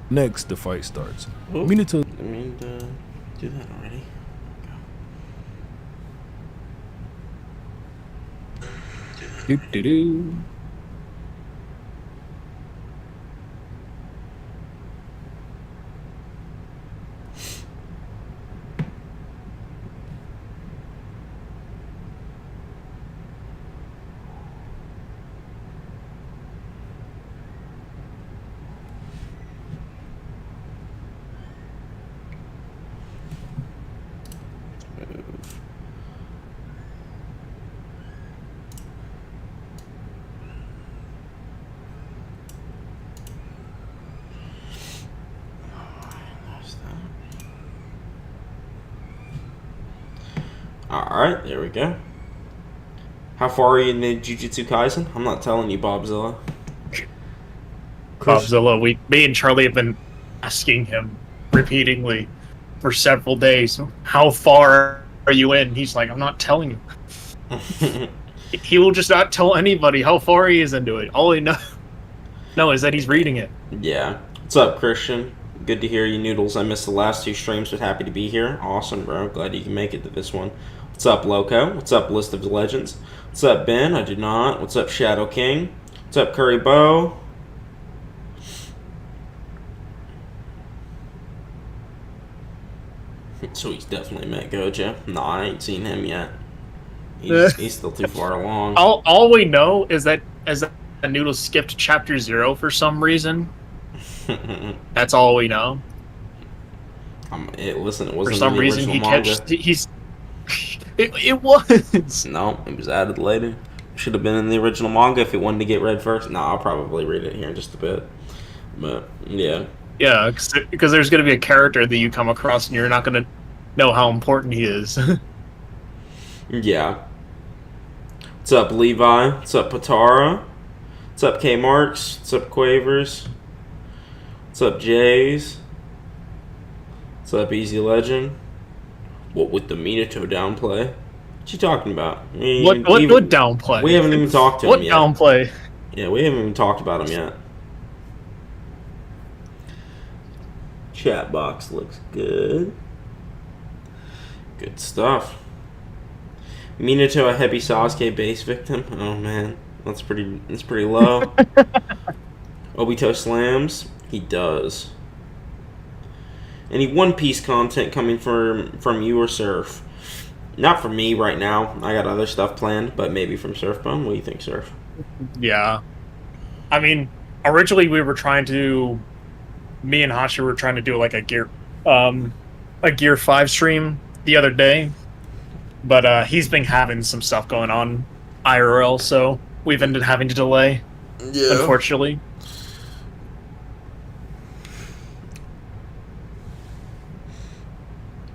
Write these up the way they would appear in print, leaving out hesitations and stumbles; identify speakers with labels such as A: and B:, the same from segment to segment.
A: Next, the fight starts.
B: Oh,
A: Minato.
B: I mean, do that already.
A: Do do do.
B: Alright, there we go. How far are you in the Jujutsu Kaisen? I'm not telling you, Bobzilla.
C: Bobzilla, me and Charlie have been asking him repeatedly for several days, how far are you in? He's like, I'm not telling you. He will just not tell anybody how far he is into it. All he know is that he's reading it.
B: Yeah. What's up, Christian? Good to hear you, Noodles. I missed the last 2 streams, but happy to be here. Awesome, bro. Glad you can make it to this one. What's up, Loco? What's up, List of Legends? What's up, Ben? I do not. What's up, Shadow King? What's up, Curry Bow? So he's definitely met Gojo. No, I ain't seen him yet. He's still too far along.
C: All we know is that Noodle skipped chapter 0 for some reason. That's all we know.
B: Listen, it wasn't
C: for some
B: in the
C: reason
B: original
C: he
B: manga.
C: It was.
B: No, it was added later. Should have been in the original manga if it wanted to get read first. No, I'll probably read it here in just a bit. But, yeah.
C: Yeah, because there's going to be a character that you come across and you're not going to know how important he is.
B: Yeah. What's up, Levi? What's up, Patara? What's up, K Marks? What's up, Quavers? What's up, Jays? What's up, Easy Legend? What with the Minato downplay? What you talking about?
C: What downplay?
B: We haven't even talked to him yet.
C: What downplay?
B: Yeah, we haven't even talked about him yet. Chat box looks good. Good stuff. Minato a heavy Sasuke base victim. Oh man, that's pretty low. Obito slams. He does. Any One Piece content coming from you or Surf? Not from me right now. I got other stuff planned, but maybe from Surfbone. What do you think, Surf?
C: Yeah. I mean, originally we were trying to... Me and Hashi were trying to do like a Gear 5 stream the other day. But he's been having some stuff going on IRL, so we've ended having to delay. Yeah. Unfortunately.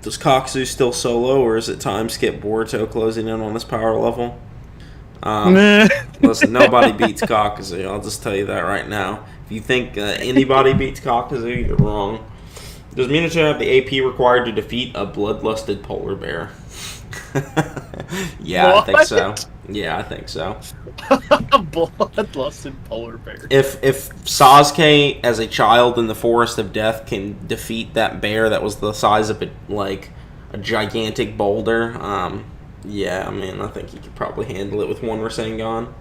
B: Does Kakuzu still solo, or is it time skip Boruto closing in on his power level? Listen, nobody beats Kakuzu. I'll just tell you that right now. If you think anybody beats Kakuzu, you're wrong. Does Minato have the AP required to defeat a bloodlusted polar bear? Yeah, what? I think so. Yeah, I think so.
C: A bloodlusted polar bear.
B: If Sasuke, as a child in the Forest of Death, can defeat that bear that was the size of a gigantic boulder, yeah, I mean, I think he could probably handle it with one Rasengan.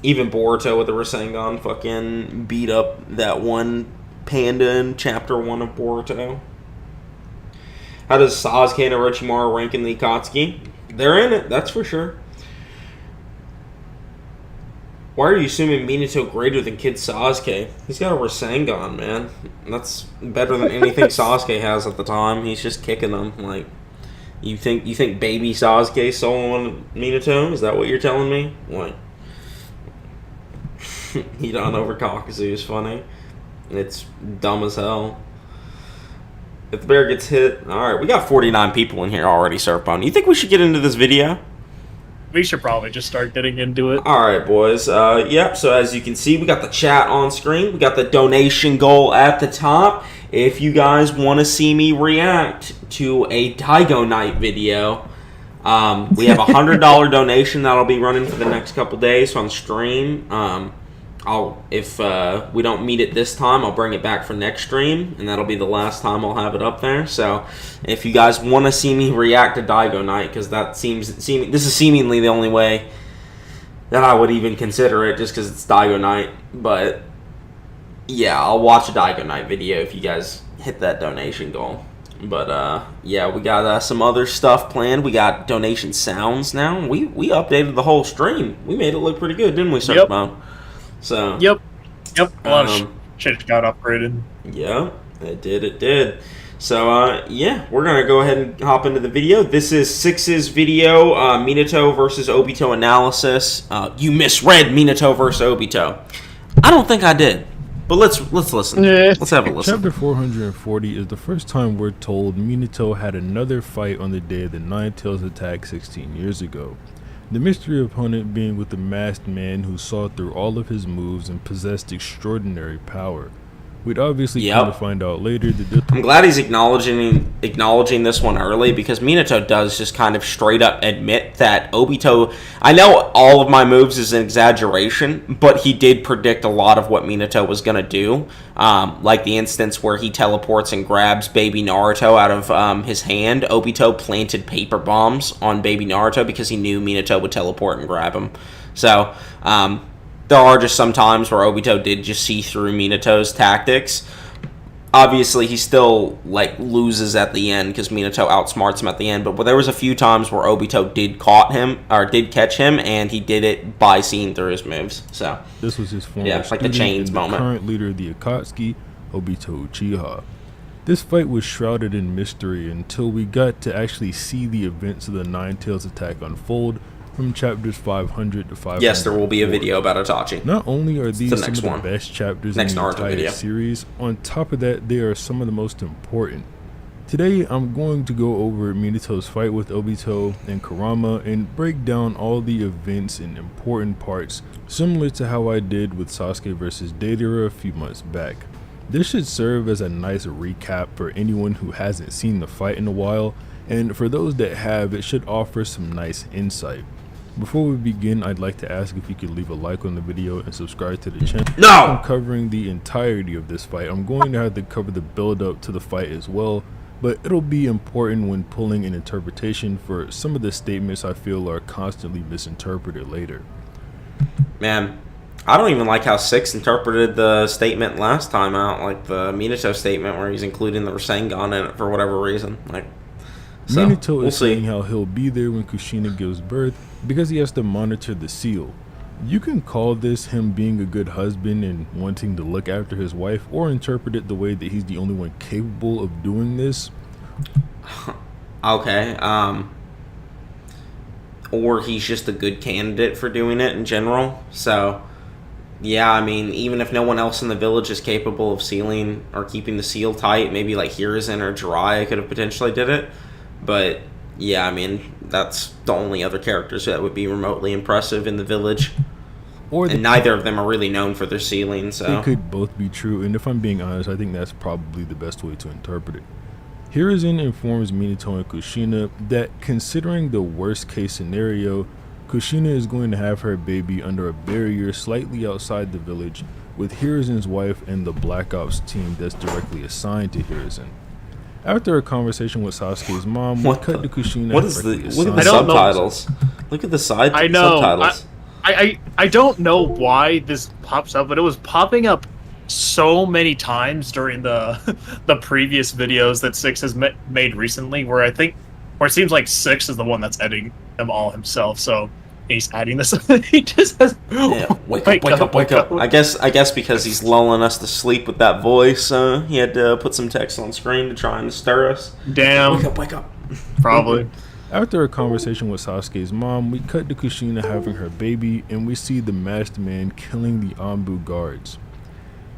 B: Even Boruto with the Rasengan fucking beat up that one panda in Chapter 1 of Boruto. How does Sasuke and Orochimaru rank in the Akatsuki? They're in it, that's for sure. Why are you assuming Minato greater than Kid Sasuke? He's got a Rasengan, man. That's better than anything Sasuke has at the time. He's just kicking them. Like, you think baby Sasuke soloing Minato? Is that what you're telling me? Like, Hidan over Kakuzu is funny. It's dumb as hell. If the bear gets hit... Alright, we got 49 people in here already, Surfbone. You think we should get into this video?
C: We should probably just start getting into it.
B: Alright, boys. Yep, so as you can see, we got the chat on screen. We got the donation goal at the top. If you guys want to see me react to a Daigo Night video, We have a $100 donation that'll be running for the next couple days on stream. If we don't meet it this time, I'll bring it back for next stream, and that'll be the last time I'll have it up there. So, if you guys want to see me react to Daigo Night, because this is seemingly the only way that I would even consider it, just because it's Daigo Night. But yeah, I'll watch a Daigo Night video if you guys hit that donation goal. But yeah, we got some other stuff planned. We got donation sounds now. We updated the whole stream. We made it look pretty good, didn't we, Surfbone? So
C: Yep. A lot of shit got upgraded.
B: Yeah, it did. So yeah, we're gonna go ahead and hop into the video. This is Six's video, Minato versus Obito analysis. You misread Minato versus Obito. I don't think I did. But let's listen. Let's have a listen.
A: Chapter 440 is the first time we're told Minato had another fight on the day of the Nine Tails attack 16 years ago. The mystery opponent being with the masked man who saw through all of his moves and possessed extraordinary power. We'd obviously come to find out later that
B: I'm glad he's acknowledging this one early, because Minato does just kind of straight up admit that Obito... I know all of my moves is an exaggeration, but he did predict a lot of what Minato was going to do. Like the instance where he teleports and grabs baby Naruto out of his hand. Obito planted paper bombs on baby Naruto because he knew Minato would teleport and grab him. So, there are just some times where Obito did just see through Minato's tactics. Obviously, he still loses at the end because Minato outsmarts him at the end. But there was a few times where Obito did catch him, and he did it by seeing through his moves. So
A: this was his former
B: like the chains
A: and
B: moment.
A: The current leader of the Akatsuki, Obito Uchiha. This fight was shrouded in mystery until we got to actually see the events of the Nine Tails attack unfold. From chapters 500 to 500.
B: Yes, there will be a video about Itachi.
A: Not only are these some of the best chapters in the entire series, on top of that, they are some of the most important. Today, I'm going to go over Minato's fight with Obito and Kurama and break down all the events and important parts, similar to how I did with Sasuke vs. Deidara a few months back. This should serve as a nice recap for anyone who hasn't seen the fight in a while, and for those that have, it should offer some nice insight. Before we begin, I'd like to ask if you could leave a like on the video and subscribe to the channel.
B: No!
A: I'm covering the entirety of this fight. I'm going to have to cover the build up to the fight as well, but it'll be important when pulling an interpretation for some of the statements I feel are constantly misinterpreted later.
B: Man, I don't even like how Six interpreted the statement last time out, like the Minato statement where he's including the Rasengan in it for whatever reason. So,
A: Minato
B: we'll
A: is saying how he'll be there when Kushina gives birth because he has to monitor the seal. You can call this him being a good husband and wanting to look after his wife, or interpret it the way that he's the only one capable of doing this.
B: Okay, or he's just a good candidate for doing it in general. So, yeah, I mean, even if no one else in the village is capable of sealing or keeping the seal tight, maybe like Hiruzen or Jiraiya could have potentially did it. But yeah, I mean, that's the only other characters that would be remotely impressive in the village. And neither of them are really known for their sealing, so...
A: They could both be true, and if I'm being honest, I think that's probably the best way to interpret it. Hiruzen informs Minato and Kushina that, considering the worst case scenario, Kushina is going to have her baby under a barrier slightly outside the village with Hiruzen's wife and the Black Ops team that's directly assigned to Hiruzen. After a conversation with Sasuke's mom, we cut to Kushina.
B: Look at the subtitles. Look at the subtitles.
C: I don't know why this pops up, but it was popping up so many times during the previous videos that Six has made recently, where it seems like Six is the one that's editing them all himself. So he's adding this. He just has.
B: Yeah, wake up! I guess because he's lulling us to sleep with that voice, he had to put some text on screen to try and stir us.
C: Damn!
B: Wake up!
C: Probably.
A: After a conversation with Sasuke's mom, we cut to Kushina having her baby, and we see the masked man killing the Anbu guards.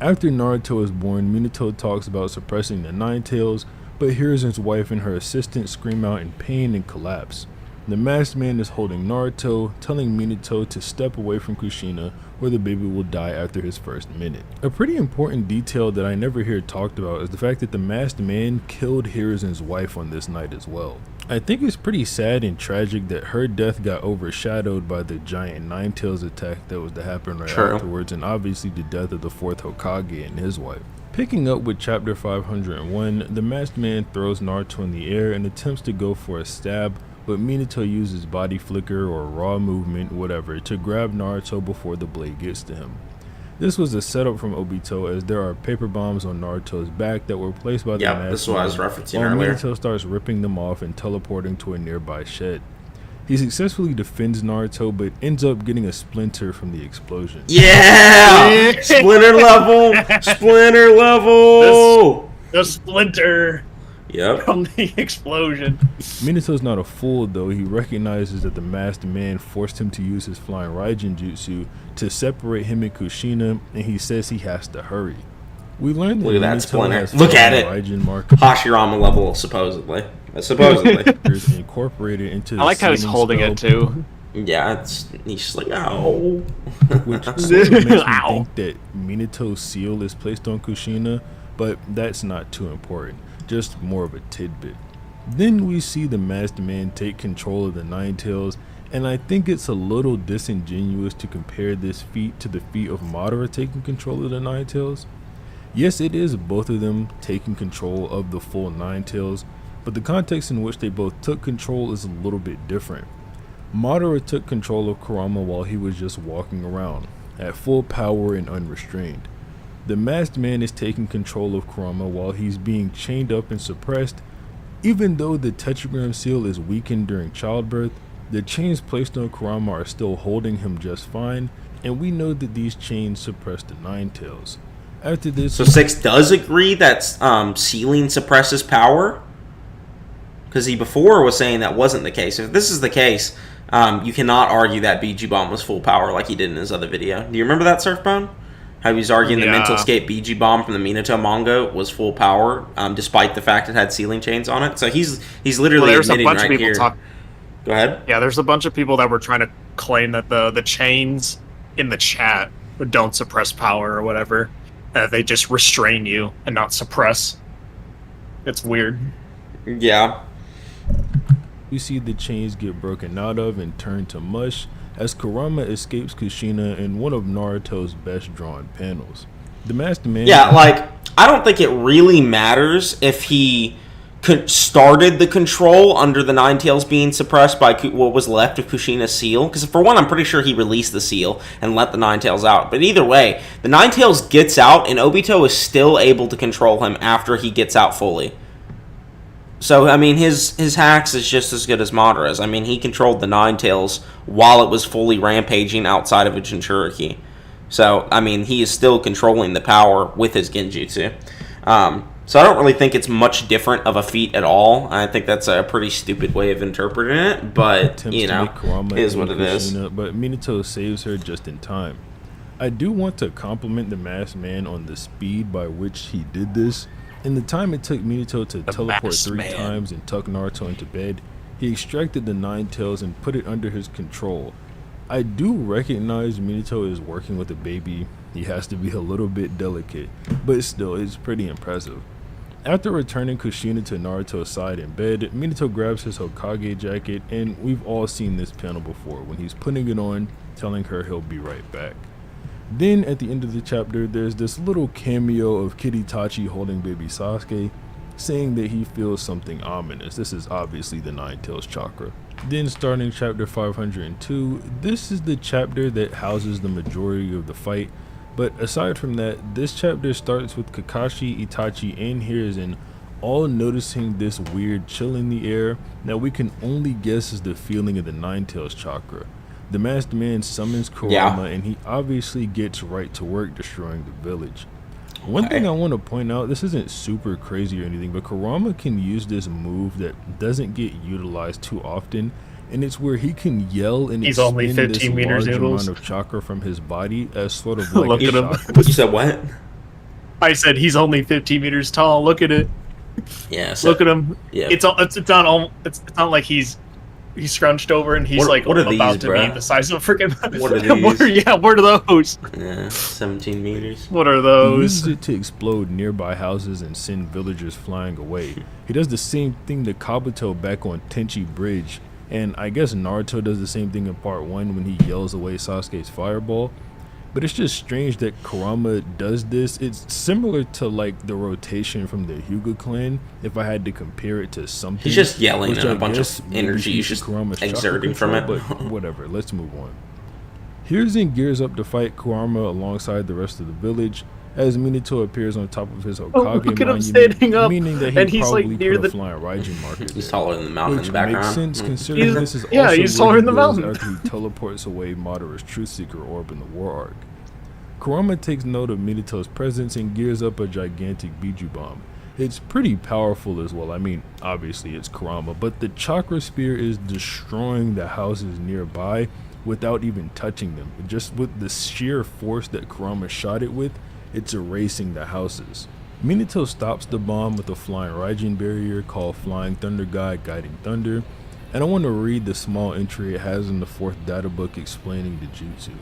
A: After Naruto is born, Minato talks about suppressing the Nine Tails, but Hiruzen's wife and her assistant scream out in pain and collapse. The masked man is holding Naruto, telling Minato to step away from Kushina or the baby will die after his first minute. A pretty important detail that I never hear talked about is the fact that the masked man killed Hiruzen's wife on this night as well. I think it's pretty sad and tragic that her death got overshadowed by the giant Nine Tails attack that was to happen right afterwards, and obviously the death of the 4th Hokage and his wife. Picking up with chapter 501, the masked man throws Naruto in the air and attempts to go for a stab, but Minato uses body flicker or raw movement, whatever, to grab Naruto before the blade gets to him. This was a setup from Obito, as there are paper bombs on Naruto's back that were placed by the masked man.
B: This is what I was referencing earlier.
A: Minato starts ripping them off and teleporting to a nearby shed. He successfully defends Naruto, but ends up getting a splinter from the explosion.
B: Yeah! Splinter level! Splinter level!
C: The splinter
B: Yep.
C: from the explosion.
A: Minato's not a fool, though. He recognizes that the masked man forced him to use his flying Raijin jutsu to separate him and Kushina, and he says he has to hurry. We learned that
B: Look at that
A: Minato
B: splinter.
A: has
B: Look at it.
A: Raijin markers
B: Hashirama level, supposedly.
A: Incorporated into the
D: I like how he's holding it too.
B: Yeah, he's just like, ow.
A: Which sort of makes me think that Minato's seal is placed on Kushina, but that's not too important. Just more of a tidbit. Then we see the masked man take control of the Nine Tails, and I think it's a little disingenuous to compare this feat to the feat of Madara taking control of the Nine Tails. Yes, it is both of them taking control of the full Nine Tails, but the context in which they both took control is a little bit different. Madara took control of Kurama while he was just walking around, at full power and unrestrained. The masked man is taking control of Kurama while he's being chained up and suppressed. Even though the tetragram seal is weakened during childbirth, the chains placed on Kurama are still holding him just fine, and we know that these chains suppress the Nine Tails. After this,
B: so 6 does agree that sealing suppresses power? Because he before was saying that wasn't the case. If this is the case, you cannot argue that BG Bomb was full power like he did in his other video. Do you remember that, Surfbone? How he was arguing the mental escape BG Bomb from the Minato manga was full power, despite the fact it had sealing chains on it. So he's literally admitting right here. Go ahead.
C: Yeah, there's a bunch of people that were trying to claim that the chains in the chat don't suppress power or whatever. They just restrain you and not suppress. It's weird.
B: Yeah.
A: We see the chains get broken out of and turn to mush as Kurama escapes Kushina in one of Naruto's best drawn panels. The masked man...
B: Yeah, like, I don't think it really matters if he started the control under the Nine Tails being suppressed by what was left of Kushina's seal. Because for one, I'm pretty sure he released the seal and let the Nine Tails out. But either way, the Nine Tails gets out and Obito is still able to control him after he gets out fully. So, I mean, his hacks is just as good as Madara's. I mean, he controlled the Nine Tails while it was fully rampaging outside of a Jinchuriki. So, I mean, he is still controlling the power with his Genjutsu. So I don't really think it's much different of a feat at all. I think that's a pretty stupid way of interpreting it, but, you know, it is what it is.
A: But Minato saves her just in time. I do want to compliment the masked man on the speed by which he did this. In the time it took Minato to teleport 3 times and tuck Naruto into bed, he extracted the Nine Tails and put it under his control. I do recognize Minato is working with a baby. He has to be a little bit delicate, but still, it's pretty impressive. After returning Kushina to Naruto's side in bed, Minato grabs his Hokage jacket, and we've all seen this panel before when he's putting it on, telling her he'll be right back. Then at the end of the chapter, there's this little cameo of Kid Itachi holding baby Sasuke, saying that he feels something ominous. This is obviously the Nine Tails chakra. Then starting chapter 502, this is the chapter that houses the majority of the fight. But aside from that, this chapter starts with Kakashi, Itachi, and Hiruzen all noticing this weird chill in the air that we can only guess is the feeling of the Nine Tails chakra. The masked man summons Kurama, and he obviously gets right to work destroying the village. One thing I want to point out, this isn't super crazy or anything, but Kurama can use this move that doesn't get utilized too often, and it's where he can yell and
C: he's only 15
A: this
C: meters
A: large
C: noodles.
A: amount of chakra from his body as sort of like
C: Look at him.
B: You said what?
C: I said he's only 15 meters tall. Look at it.
B: Yeah. So,
C: look at him.
B: Yeah.
C: It's not like he's he's scrunched over and he's
B: what are
C: about
B: these,
C: to
B: bro?
C: be the size of a freaking.
B: What are these?
C: What are those?
B: Yeah, 17 meters.
C: What are
A: He
C: those?
A: uses it to explode nearby houses and send villagers flying away. He does the same thing to Kabuto back on Tenchi Bridge, and I guess Naruto does the same thing in part 1 when he yells away Sasuke's fireball. But it's just strange that Kurama does this. It's similar to like the rotation from the Hyuga clan, if I had to compare it to something.
B: He's just yelling
A: which
B: and
A: I
B: a bunch
A: guess
B: of energy he's just
A: Kurama's chakra
B: exerting from
A: control,
B: it.
A: But whatever, let's move on. Hiruzen gears up to fight Kurama alongside the rest of the village as Minato appears on top of his Hokage
C: look at him
A: monument,
C: standing up,
A: meaning that he
C: and he's,
A: probably
C: like, near
A: put
C: the-
A: a flying Raijin marker
B: He's
A: there.
B: taller than the mountain in
A: Which
B: the background.
A: makes sense considering
C: He's-
A: this is
C: yeah,
A: also
C: he's
A: where
C: taller
A: he
C: than the
A: goes
C: mountain.
A: after he teleports away Madara's Truthseeker orb in the war arc. Kurama takes note of Minato's presence and gears up a gigantic Biju bomb. It's pretty powerful as well. I mean, obviously it's Kurama, but the chakra spear is destroying the houses nearby without even touching them. Just with the sheer force that Kurama shot it with, it's erasing the houses. Minato stops the bomb with a flying Raijin barrier called Flying Thunder God Guiding Thunder, and I want to read the small entry it has in the 4th data book explaining the jutsu.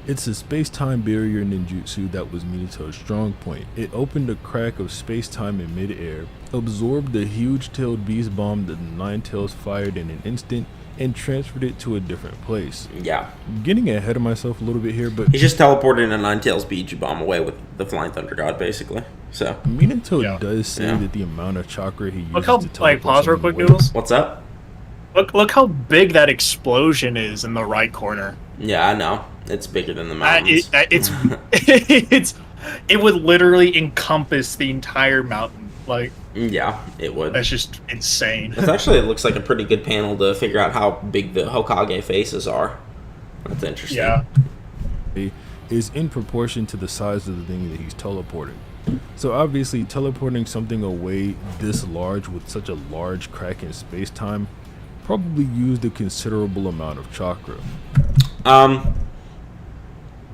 A: It's a space-time barrier ninjutsu that was Minato's strong point. It opened a crack of space-time in mid-air, absorbed the huge-tailed beast bomb that the Nine Tails fired in an instant, and transferred it to a different place.
B: Yeah.
A: Getting ahead of myself a little bit here, but
B: He just teleported a Nine Tails Biju bomb away with the Flying Thunder God, basically. So,
A: Minato does say
B: Yeah.
A: that the amount of chakra he uses
C: Look how
A: to teleport
C: pause real
A: someone
C: quick,
A: away-
C: Noodles.
B: what's up?
C: Look how big that explosion is in the right corner.
B: Yeah, I know. It's bigger than the mountains.
C: It would literally encompass the entire mountain. Like,
B: Yeah, it would.
C: that's just insane.
B: It looks like a pretty good panel to figure out how big the Hokage faces are. That's interesting.
C: Yeah.
A: is in proportion to the size of the thing that he's teleporting. So obviously teleporting something away this large with such a large crack in space-time probably used a considerable amount of chakra.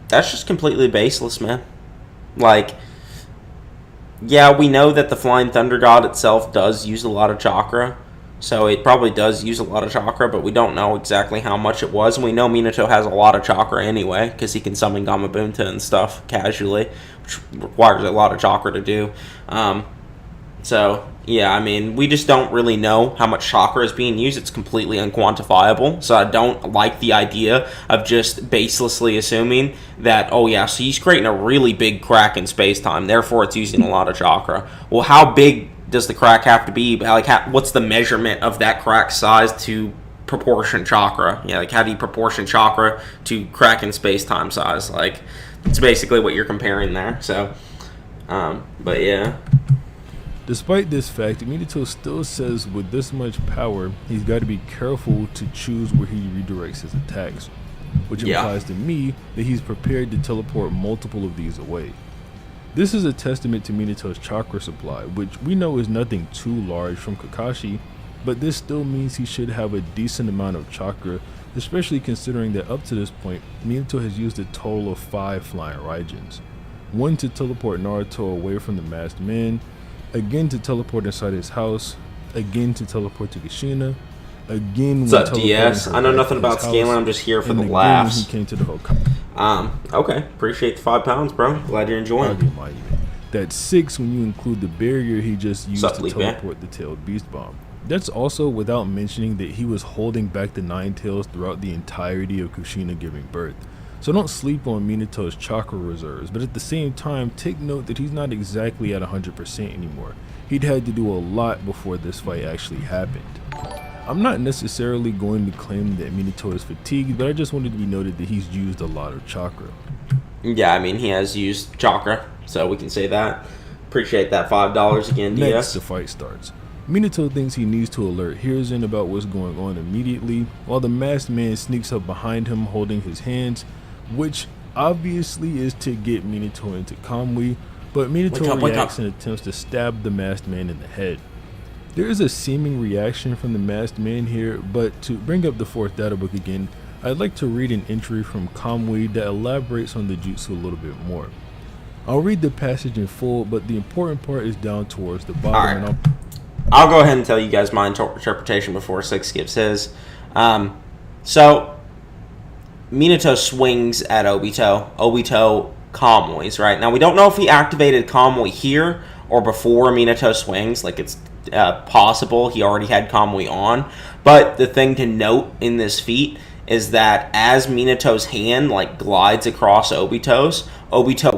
B: That's just completely baseless, man. Like, yeah, we know that the Flying Thunder God itself does use a lot of chakra, so it probably does use a lot of chakra, but we don't know exactly how much it was, and we know Minato has a lot of chakra anyway, because he can summon Gamabunta and stuff casually, which requires a lot of chakra to do. So, yeah, I mean, we just don't really know how much chakra is being used. It's completely unquantifiable. So I don't like the idea of just baselessly assuming that, oh yeah, so he's creating a really big crack in space-time, therefore it's using a lot of chakra. Well, how big does the crack have to be? Like, what's the measurement of that crack size to proportion chakra? Yeah, like, how do you proportion chakra to crack in space-time size? Like, it's basically what you're comparing there. So, but yeah.
A: Despite this fact, Minato still says with this much power, he's got to be careful to choose where he redirects his attacks, which implies to me that he's prepared to teleport multiple of these away. This is a testament to Minato's chakra supply, which we know is nothing too large from Kakashi, but this still means he should have a decent amount of chakra, especially considering that up to this point, Minato has used a total of 5 flying Raijins. 1 to teleport Naruto away from the masked man, again to teleport inside his house, again to teleport to Kushina, again
B: What's up, DS? I know nothing about scaling, I'm just here for the laughs.
A: He came to the Hokage.
B: Okay, appreciate the £5, bro. Glad you're enjoying.
A: That's 6 when you include the barrier he just used to
B: Lee,
A: teleport the tailed beast bomb. That's also without mentioning that he was holding back the Nine Tails throughout the entirety of Kushina giving birth. So don't sleep on Minato's chakra reserves, but at the same time, take note that he's not exactly at 100% anymore. He'd had to do a lot before this fight actually happened. I'm not necessarily going to claim that Minato is fatigued, but I just wanted to be noted that he's used a lot of chakra.
B: Yeah, I mean, he has used chakra, so we can say that. Appreciate that $5 again, DS.
A: Next, the fight starts. Minato thinks he needs to alert Hiruzen about what's going on immediately, while the masked man sneaks up behind him holding his hands, which obviously is to get Minato into Kamui, but Minato reacts and attempts to stab the masked man in the head. There is a seeming reaction from the masked man here, but to bring up the 4th data book again, I'd like to read an entry from Kamui that elaborates on the jutsu a little bit more. I'll read the passage in full, but the important part is down towards the bottom.
B: All right. I'll go ahead and tell you guys my interpretation before Six skips his. So Minato swings at Obito. Obito Kamui's, right? Now, we don't know if he activated Kamui here or before Minato swings. Like, it's possible he already had Kamui on. But the thing to note in this feat is that as Minato's hand, like, glides across Obito's, Obito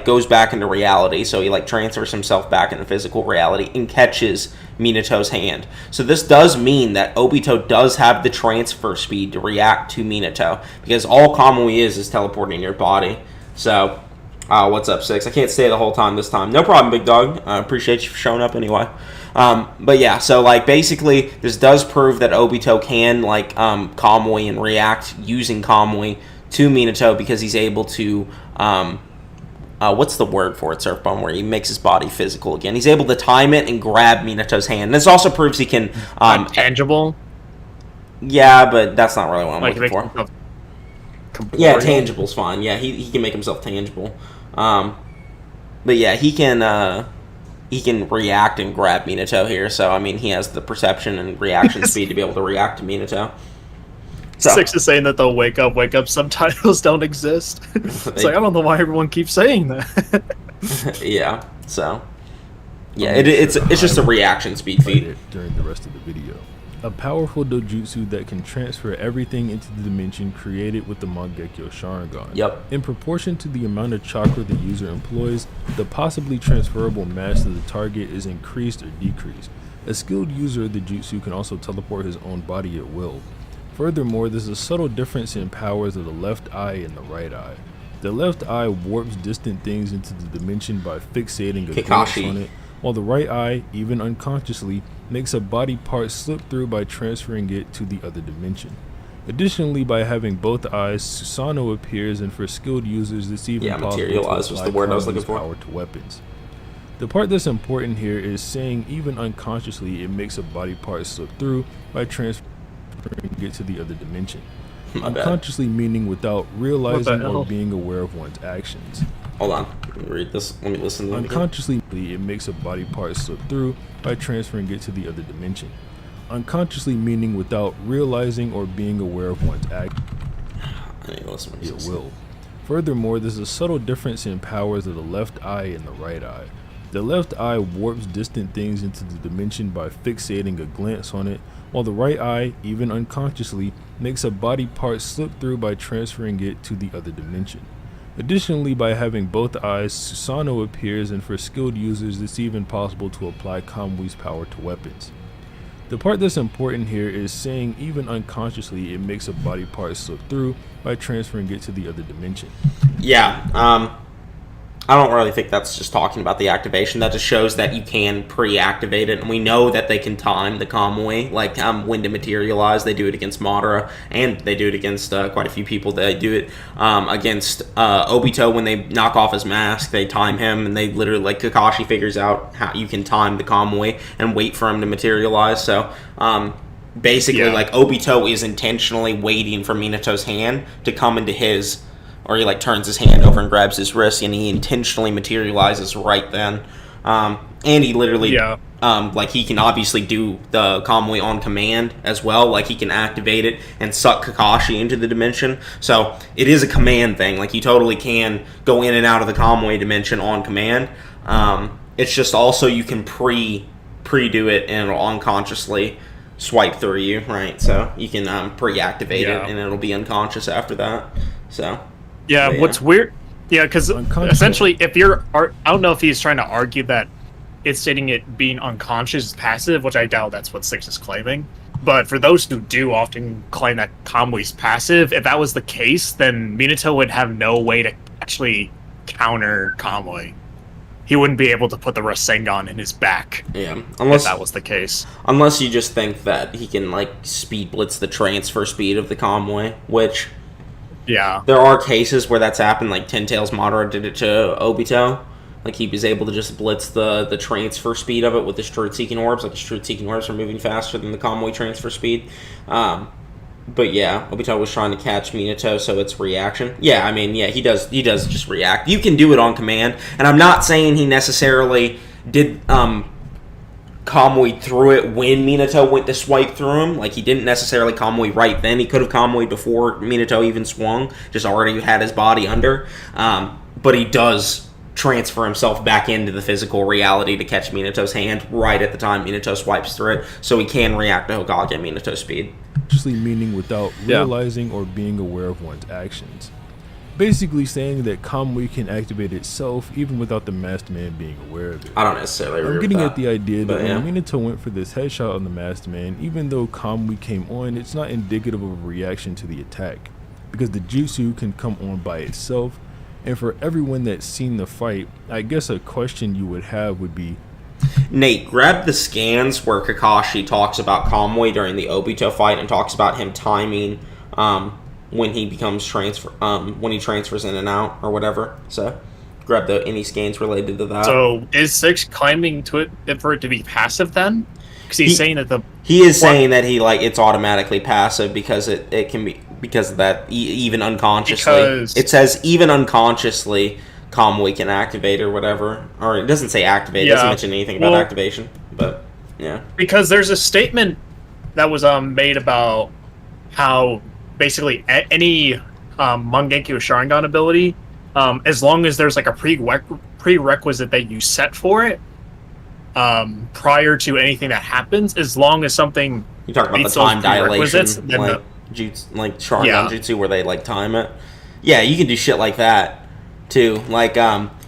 B: goes back into reality. So he, like, transfers himself back into physical reality and catches Minato's hand. So this does mean that Obito does have the transfer speed to react to Minato, because all Kamui is teleporting your body. So, what's up, Six? I can't stay the whole time this time. No problem, big dog. I appreciate you for showing up anyway. But yeah, so, like, basically, this does prove that Obito can, like, Kamui and react using Kamui to Minato, because he's able to, what's the word for it, Surfbone, where he makes his body physical again. He's able to time it and grab Minato's hand. This also proves he can...
C: tangible?
B: Yeah, but that's not really what I'm looking for. Yeah, tangible's fine. Yeah, he can make himself tangible. But yeah, he can react and grab Minato here. So, I mean, he has the perception and reaction speed to be able to react to Minato. So.
C: Six is saying that they'll wake up subtitles don't exist. It's like, I don't know why everyone keeps saying that.
B: Yeah, so... Yeah, it's just a reaction speed feat.
A: During the rest of the video. A powerful dojutsu that can transfer everything into the dimension created with the Mangekyo Sharingan.
B: Yep.
A: In proportion to the amount of chakra the user employs, the possibly transferable mass to the target is increased or decreased. A skilled user of the jutsu can also teleport his own body at will. Furthermore, there's a subtle difference in powers of the left eye and the right eye. The left eye warps distant things into the dimension by fixating a glance on it, while the right eye, even unconsciously, makes a body part slip through by transferring it to the other dimension. Additionally, by having both eyes, Susanoo appears, and for skilled users, it's even possible
B: materialize
A: to
B: was the word I was looking for.
A: Power to weapons. The part that's important here is saying even unconsciously it makes a body part slip through by transferring it to the other dimension. Unconsciously meaning without realizing or being aware of one's actions.
B: Hold on, let me read this. Let me listen to it.
A: Unconsciously, it makes a body part slip through by transferring it to the other dimension. Unconsciously meaning without realizing or being aware of one's actions.
B: I need to listen to
A: it will. Furthermore, there's a subtle difference in powers of the left eye and the right eye. The left eye warps distant things into the dimension by fixating a glance on it, while the right eye, even unconsciously, makes a body part slip through by transferring it to the other dimension. Additionally, by having both eyes, Susanoo appears, and for skilled users, it's even possible to apply Kamui's power to weapons. The part that's important here is saying even unconsciously it makes a body part slip through by transferring it to the other dimension.
B: Yeah, I don't really think that's just talking about the activation. That just shows that you can pre-activate it, and we know that they can time the Kamui, like when to materialize. They do it against Madara, and they do it against quite a few people. They do it against Obito when they knock off his mask. They time him, and they literally, like, Kakashi figures out how you can time the Kamui and wait for him to materialize. So basically, like, Obito is intentionally waiting for Minato's hand to come into his... Or he, like, turns his hand over and grabs his wrist, and he intentionally materializes right then. And he literally, like, he can obviously do the Kamui on command as well. Like, he can activate it and suck Kakashi into the dimension. So, it is a command thing. Like, you totally can go in and out of the Kamui dimension on command. It's just also you can pre-do it, and it'll unconsciously swipe through you, right? So, you can pre-activate it, and it'll be unconscious after that. So...
C: Yeah, what's weird... Yeah, because essentially, if you're... I don't know if he's trying to argue that it's stating it being unconscious is passive, which I doubt that's what Six is claiming. But for those who do often claim that Kamui's passive, if that was the case, then Minato would have no way to actually counter Kamui. He wouldn't be able to put the Rasengan in his back.
B: Yeah,
C: if that was the case.
B: Unless you just think that he can, like, speed blitz the transfer speed of the Kamui, which...
C: Yeah.
B: There are cases where that's happened, like Ten Tails Madara did it to Obito. Like, he was able to just blitz the transfer speed of it with his truth-seeking orbs. Like, his truth-seeking orbs are moving faster than the Kamui transfer speed. But yeah, Obito was trying to catch Minato, so it's reaction. Yeah, I mean, yeah, he does just react. You can do it on command, and I'm not saying he necessarily did Kamui threw it when Minato went to swipe through him. Like, he didn't necessarily Kamui right then. He could have Kamui before Minato even swung, just already had his body under. But he does transfer himself back into the physical reality to catch Minato's hand right at the time Minato swipes through it, so he can react to Hokage at Minato's speed.
A: Consciously meaning without realizing or being aware of one's actions. Basically saying that Kamui can activate itself even without the masked man being aware of it.
B: I don't necessarily agree
A: I'm getting
B: with
A: at the idea that
B: yeah.
A: when Minato went for this headshot on the masked man, even though Kamui came on, it's not indicative of a reaction to the attack, because the jutsu can come on by itself. And for everyone that's seen the fight, I guess a question you would have would be,
B: Nate, grab the scans where Kakashi talks about Kamui during the Obito fight and talks about him timing when he becomes when he transfers in and out or whatever. So grab any scans related to that.
C: So is 6 claiming to it for it to be passive then? Because he's saying that
B: saying that it's automatically passive because it can be because of that even unconsciously. It says even unconsciously Kamui can activate or whatever, or it doesn't say activate. It doesn't mention anything about activation, but yeah.
C: Because there's a statement that was made about how basically any Mangekyou Sharingan ability, as long as there's like a prerequisite that you set for it prior to anything that happens, as long as something
B: you talk about the time dilation, like Sharingan jutsu where they like time it. Yeah, you can do shit like that too. Like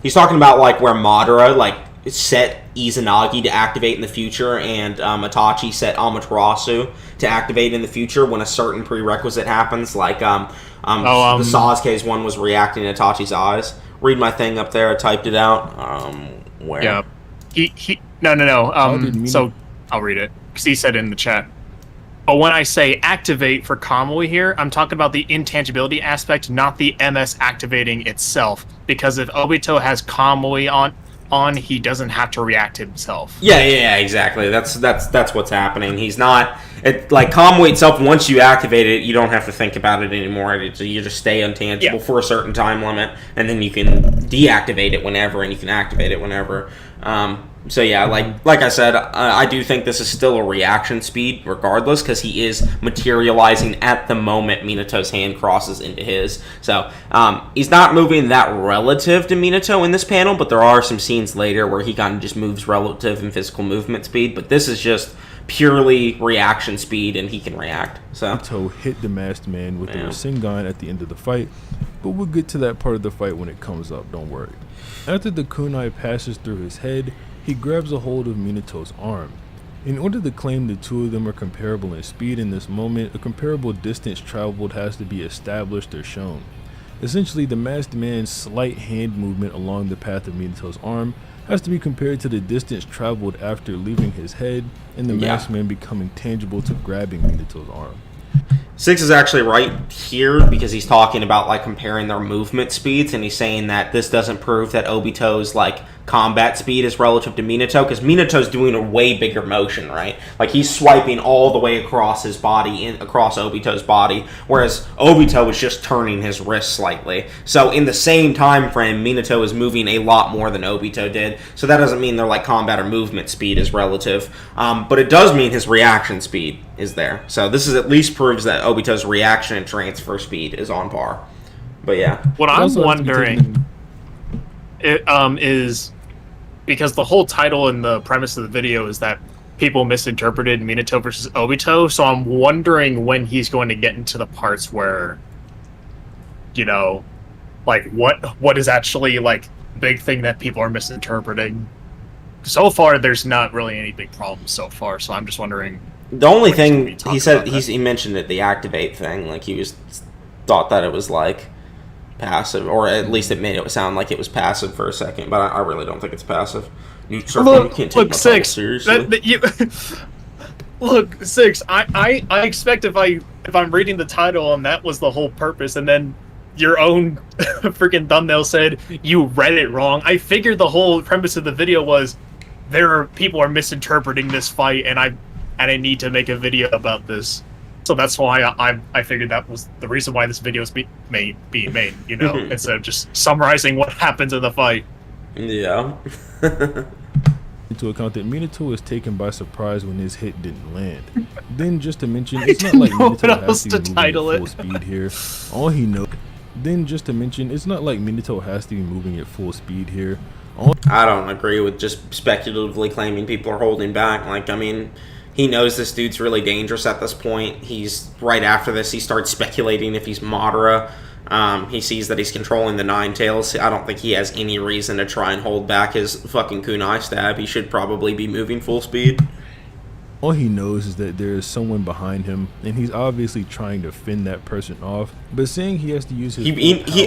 B: he's talking about like where Madara like set Izanagi to activate in the future, and Itachi set Amaterasu to activate in the future when a certain prerequisite happens. Like the Sasuke's one was reacting to Itachi's eyes. Read my thing up there. I typed it out. Where?
C: Yeah. No. So I'll read it because he said it in the chat. But when I say activate for Kamui here, I'm talking about the intangibility aspect, not the MS activating itself. Because if Obito has Kamui on, he doesn't have to react himself.
B: Yeah, exactly. That's what's happening. He's not like Kamui itself. Once you activate it, you don't have to think about it anymore. You just stay untangible for a certain time limit, and then you can deactivate it whenever, and you can activate it whenever. So yeah, like I said, I do think this is still a reaction speed regardless, because he is materializing at the moment Minato's hand crosses into his. So he's not moving that relative to Minato in this panel, but there are some scenes later where he kind of just moves relative in physical movement speed. But this is just purely reaction speed, and he can react. So
A: Minato hit the masked man with the Rasengan at the end of the fight, but we'll get to that part of the fight when it comes up, don't worry. After the kunai passes through his head, he grabs a hold of Minato's arm. In order to claim the two of them are comparable in speed in this moment, a comparable distance traveled has to be established or shown. Essentially, the masked man's slight hand movement along the path of Minato's arm has to be compared to the distance traveled after leaving his head, and the masked man becoming tangible to grabbing Minato's arm.
B: 6 is actually right here because he's talking about like comparing their movement speeds, and he's saying that this doesn't prove that Obito's like combat speed is relative to Minato, because Minato's doing a way bigger motion, right? Like he's swiping all the way across his body, across Obito's body, whereas Obito is just turning his wrist slightly. So in the same time frame, Minato is moving a lot more than Obito did. So that doesn't mean their like combat or movement speed is relative, but it does mean his reaction speed is there. So this is at least proves that Obito's reaction and transfer speed is on par. But yeah,
C: what I'm wondering is, because the whole title and the premise of the video is that people misinterpreted Minato versus Obito, so I'm wondering when he's going to get into the parts where, you know, like what is actually like the big thing that people are misinterpreting. So far, there's not really any big problems so far, so I'm just wondering.
B: The only thing he said, he mentioned it, the activate thing, like he thought that it was like passive, or at least it made it sound like it was passive for a second, but I really don't think it's passive. You can't take my
C: 6
B: seriously.
C: Look, 6. I expect if I'm reading the title and that was the whole purpose, and then your own freaking thumbnail said you read it wrong. I figured the whole premise of the video was people are misinterpreting this fight, and I need to make a video about this. So that's why I figured that was the reason why this video is being made, you know, instead of just summarizing what happens in the fight.
B: Yeah.
A: into account that Minato was taken by surprise when his hit didn't land. Then just to mention, it's not like Minato has to be moving at full speed here. All he knows. Then just to mention, it's not like Minato has to be moving at full speed here.
B: I don't agree with just speculatively claiming people are holding back. Like, I mean, he knows this dude's really dangerous at this point. He's right after this, he starts speculating if he's Madara. He sees that he's controlling the Nine Tails. I don't think he has any reason to try and hold back his fucking kunai stab. He should probably be moving full speed.
A: All he knows is that there is someone behind him, and he's obviously trying to fend that person off. But saying he has to use his...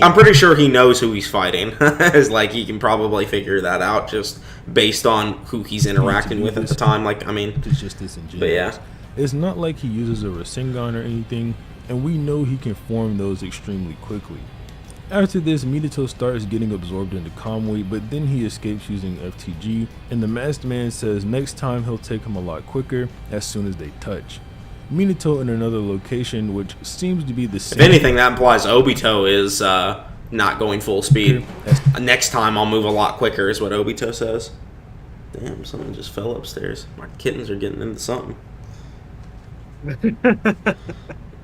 B: I'm pretty sure he knows who he's fighting. It's like he can probably figure that out just based on who he's interacting with at the time. Like, I mean...
A: It's just disingenuous.
B: But yeah.
A: It's not like he uses a Rasengan or anything, and we know he can form those extremely quickly. After this, Minato starts getting absorbed into Kamui, but then he escapes using FTG, and the masked man says next time he'll take him a lot quicker as soon as they touch. Minato in another location, which seems to be the same.
B: If anything, that implies Obito is not going full speed. Next time I'll move a lot quicker is what Obito says. Damn, someone just fell upstairs. My kittens are getting into something.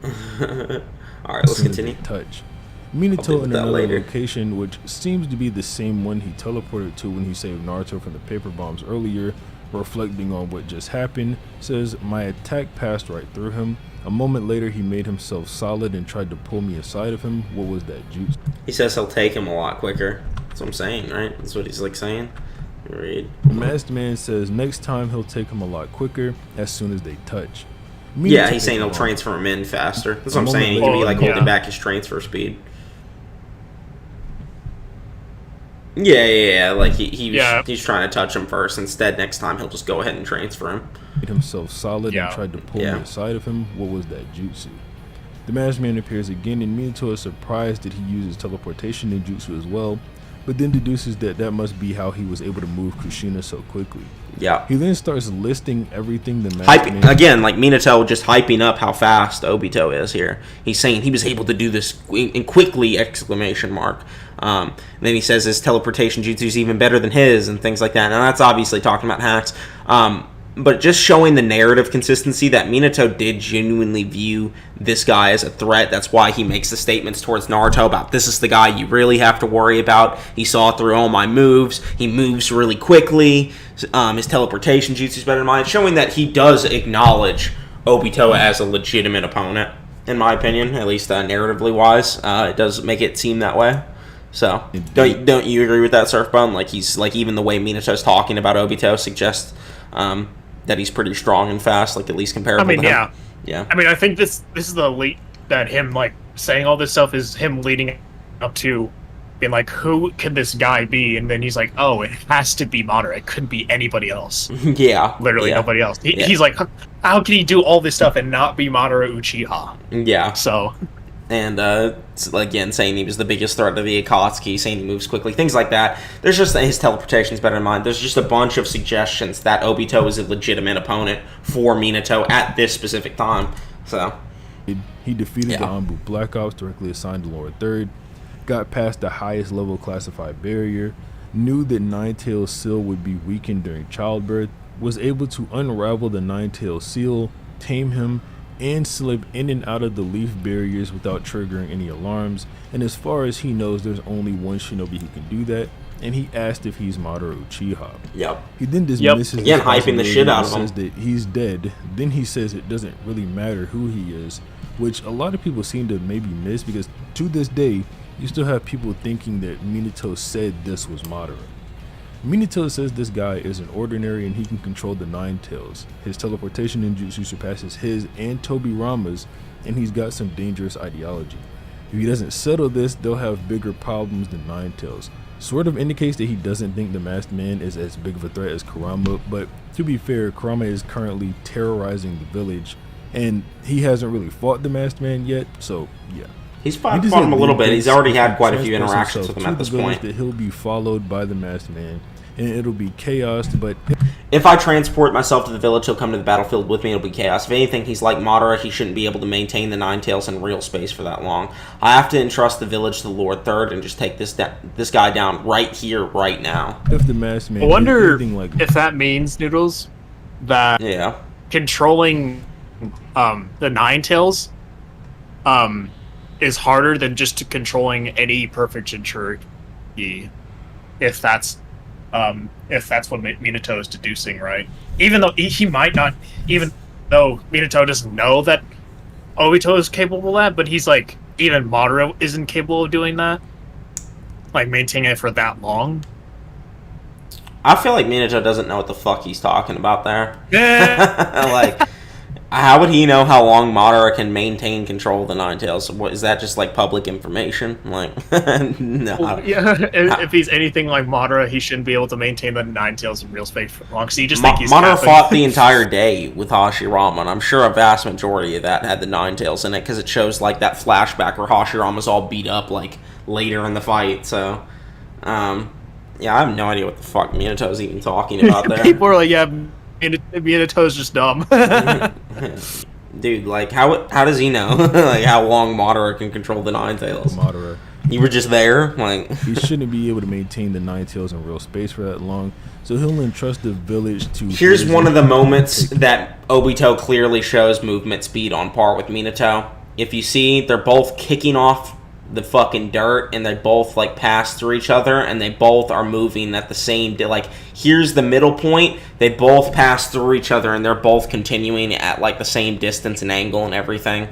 B: Alright, let's continue.
A: Touch. Minato in another location, which seems to be the same one he teleported to when he saved Naruto from the paper bombs earlier, reflecting on what just happened, says, my attack passed right through him. A moment later, he made himself solid and tried to pull me aside of him. What was that juice?
B: He says he'll take him a lot quicker. That's what I'm saying, right? That's what he's like saying. Read.
A: The masked man says next time he'll take him a lot quicker as soon as they touch.
B: Yeah, he's saying he'll transfer him in faster. That's what I'm saying. He could be like holding back his transfer speed. Yeah. Like he's trying to touch him first. Instead, next time he'll just go ahead and transfer him.
A: Made himself solid and tried to pull me aside of him. What was that jutsu? The masked man appears again, and Minato is surprised that he uses teleportation ninjutsu as well, but then deduces that that must be how he was able to move Kushina so quickly.
B: Yeah.
A: He then starts listing everything the masked man...
B: Again, like Minato just hyping up how fast Obito is here. He's saying he was able to do this in quickly, exclamation mark. Then he says his teleportation jutsu is even better than his and things like that. Now that's obviously talking about hacks. But just showing the narrative consistency that Minato did genuinely view this guy as a threat. That's why he makes the statements towards Naruto about this is the guy you really have to worry about. He saw through all my moves. He moves really quickly. His teleportation jutsu is better than mine. Showing that he does acknowledge Obito as a legitimate opponent, in my opinion, at least narratively wise. It does make it seem that way. So don't you agree with that, Surfbone? Like he's like even the way Minato's talking about Obito suggests that he's pretty strong and fast, like at least comparable to him. Yeah.
C: I mean, I think this is the lead that him like saying all this stuff is him leading up to being like, who could this guy be? And then he's like, oh, it has to be Madara. It couldn't be anybody else.
B: Yeah.
C: Literally nobody else. He's like, how can he do all this stuff and not be Madara Uchiha?
B: Yeah.
C: So.
B: And, again, saying he was the biggest threat to the Akatsuki, saying he moves quickly, things like that. There's just, his teleportation is better than mine. There's just a bunch of suggestions that Obito is a legitimate opponent for Minato at this specific time. So.
A: He defeated the Anbu Black Ops directly assigned to Lower Third, got past the highest level classified barrier, knew that Nine-Tailed Seal would be weakened during childbirth, was able to unravel the Nine-Tailed Seal, tame him, and slip in and out of the leaf barriers without triggering any alarms. And as far as he knows, there's only one shinobi who can do that, and he asked if he's Madara Uchiha.
B: Yep.
A: He then dismisses
B: again, hyping the shit out of him.
A: Says that he's dead. Then he says it doesn't really matter who he is, which a lot of people seem to maybe miss, because to this day, you still have people thinking that Minato said this was Madara. Minato says this guy is an ordinary and he can control the Nine Tails. His teleportation ninjutsu surpasses his and Tobirama's, and he's got some dangerous ideology. If he doesn't settle this, they'll have bigger problems than Nine Tails. Sort of indicates that he doesn't think the masked man is as big of a threat as Kurama, but to be fair, Kurama is currently terrorizing the village, and he hasn't really fought the masked man yet, so yeah.
B: He's fought him a little bit. He's already had quite a few interactions with him at this point.
A: That he'll be followed by the masked man, and it'll be chaos. But
B: if I transport myself to the village, he'll come to the battlefield with me. It'll be chaos. If anything, he's like Madara. He shouldn't be able to maintain the Nine Tails in real space for that long. I have to entrust the village to the Lord Third and just take this guy down right here, right now.
A: If the Masked Man,
C: I wonder
A: like
C: if that means, Noodles, that controlling the Nine Tails is harder than just controlling any perfect Jinchuriki, if that's what Minato is deducing, right? Even though he might not, even though Minato doesn't know that Obito is capable of that, but he's like, even Madara isn't capable of doing that, like maintaining it for that long.
B: I feel like Minato doesn't know what the fuck he's talking about there.
C: Yeah.
B: Like, how would he know how long Madara can maintain control of the Nine Tails? What is that? Just like public information? Like, no.
C: Well, yeah. If he's anything like Madara, he shouldn't be able to maintain the Nine Tails in real space for long. So you just think he's
B: Madara fought the entire day with Hashirama, and I'm sure a vast majority of that had the Nine Tails in it because it shows like that flashback where Hashirama's all beat up like later in the fight. So, yeah, I have no idea what the fuck Minato's even talking about there.
C: People are like, yeah, Minato's just dumb.
B: Dude, like, how does he know like how long Madara can control the Nine Tails?
A: Madara,
B: you were just there, like
A: he shouldn't be able to maintain the Nine Tails in real space for that long, so he'll entrust the village to.
B: Here's one of the moments that Obito clearly shows movement speed on par with Minato. If you see, they're both kicking off the fucking dirt, and they both like pass through each other, and they both are moving at the same like here's the middle point. They both pass through each other, and they're both continuing at like the same distance and angle and everything.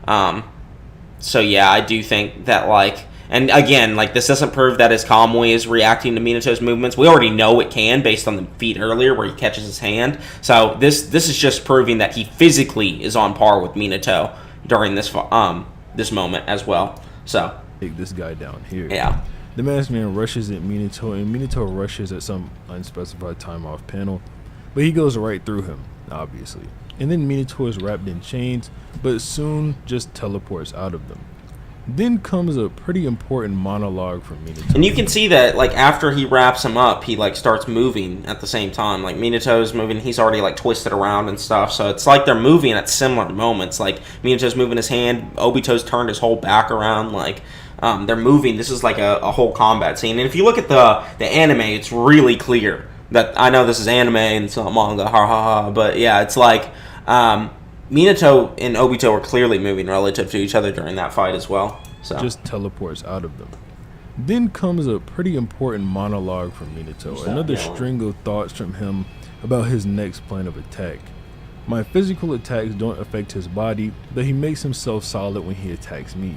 B: So yeah, I do think that like, and again, like this doesn't prove that his Kamui is reacting to Minato's movements. We already know it can based on the feat earlier where he catches his hand. So this is just proving that he physically is on par with Minato during this moment as well. So
A: take this guy down here.
B: Yeah.
A: The Masked Man rushes at Minato, and Minato rushes at some unspecified time off panel, but he goes right through him, obviously. And then Minato is wrapped in chains, but soon just teleports out of them. Then comes a pretty important monologue from Minato.
B: And you can see that, like, after he wraps him up, he, like, starts moving at the same time. Like, Minato's moving, he's already, like, twisted around and stuff. So it's like they're moving at similar moments. Like, Minato's moving his hand, Obito's turned his whole back around. Like, they're moving. This is, like, a whole combat scene. And if you look at the anime, it's really clear that, I know this is anime and it's not manga, ha ha ha. But, yeah, it's like, Minato and Obito are clearly moving relative to each other during that fight as well. So.
A: Just teleports out of them. Then comes a pretty important monologue from Minato. Another string of thoughts from him about his next plan of attack. My physical attacks don't affect his body, but he makes himself solid when he attacks me.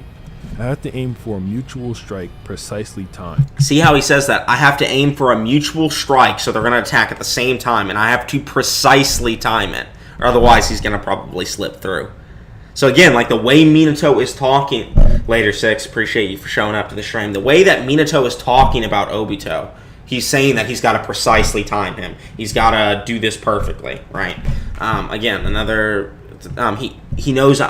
A: I have to aim for a mutual strike, precisely timed.
B: See how he says that? I have to aim for a mutual strike, so they're going to attack at the same time, and I have to precisely time it. Or otherwise, he's going to probably slip through. So again, like the way Minato is talking... Later, Six, appreciate you for showing up to the stream. The way that Minato is talking about Obito, he's saying that he's got to precisely time him. He's got to do this perfectly, right? Again, another... He knows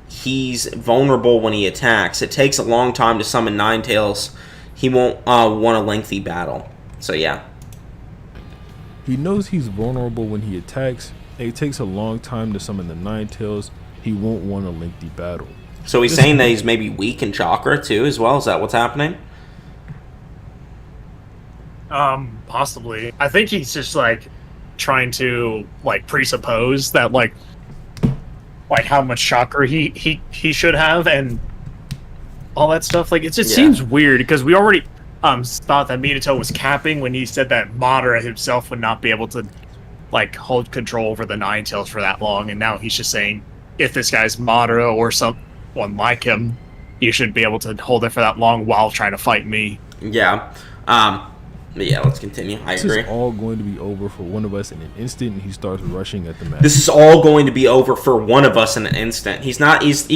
B: he's vulnerable when he attacks. It takes a long time to summon Nine Tails. He won't want a lengthy battle. So, yeah.
A: He knows he's vulnerable when he attacks. It takes a long time to summon the Nine Tails. He won't want a lengthy battle.
B: So he's saying that he's maybe weak in chakra too, as well? Is that what's happening?
C: Possibly. I think he's just like trying to like presuppose that like how much chakra he should have and all that stuff. Like it just seems weird because we already thought that Minato was capping when he said that Madara himself would not be able to like hold control over the Nine Tails for that long, and now he's just saying if this guy's Madara or someone like him, you should be able to hold it for that long while trying to fight me.
B: Yeah. But yeah, let's continue. I agree.
A: This is all going to be over for one of us in an instant, and he starts rushing at the match.
B: This is all going to be over for one of us in an instant. He's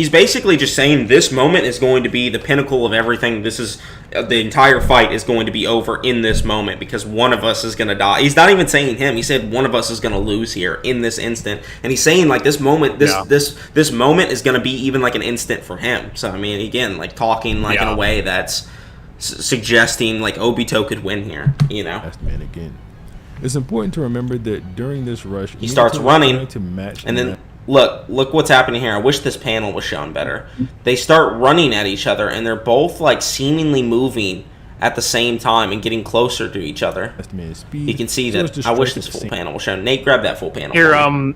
B: basically just saying this moment is going to be the pinnacle of everything. This is the entire fight is going to be over in this moment because one of us is going to die. He's not even saying him. He said one of us is going to lose here in this instant. And he's saying like this moment, this moment is going to be even like an instant for him. So I mean, again, like talking like in a way that's suggesting like Obito could win here. You know.
A: Last man again. It's important to remember that during this rush,
B: he starts running,
A: to match
B: and then look what's happening here. I wish this panel was shown better. They start running at each other, and they're both like seemingly moving at the same time and getting closer to each other. You can see that. I wish this full panel was shown. Nate, grab that full panel.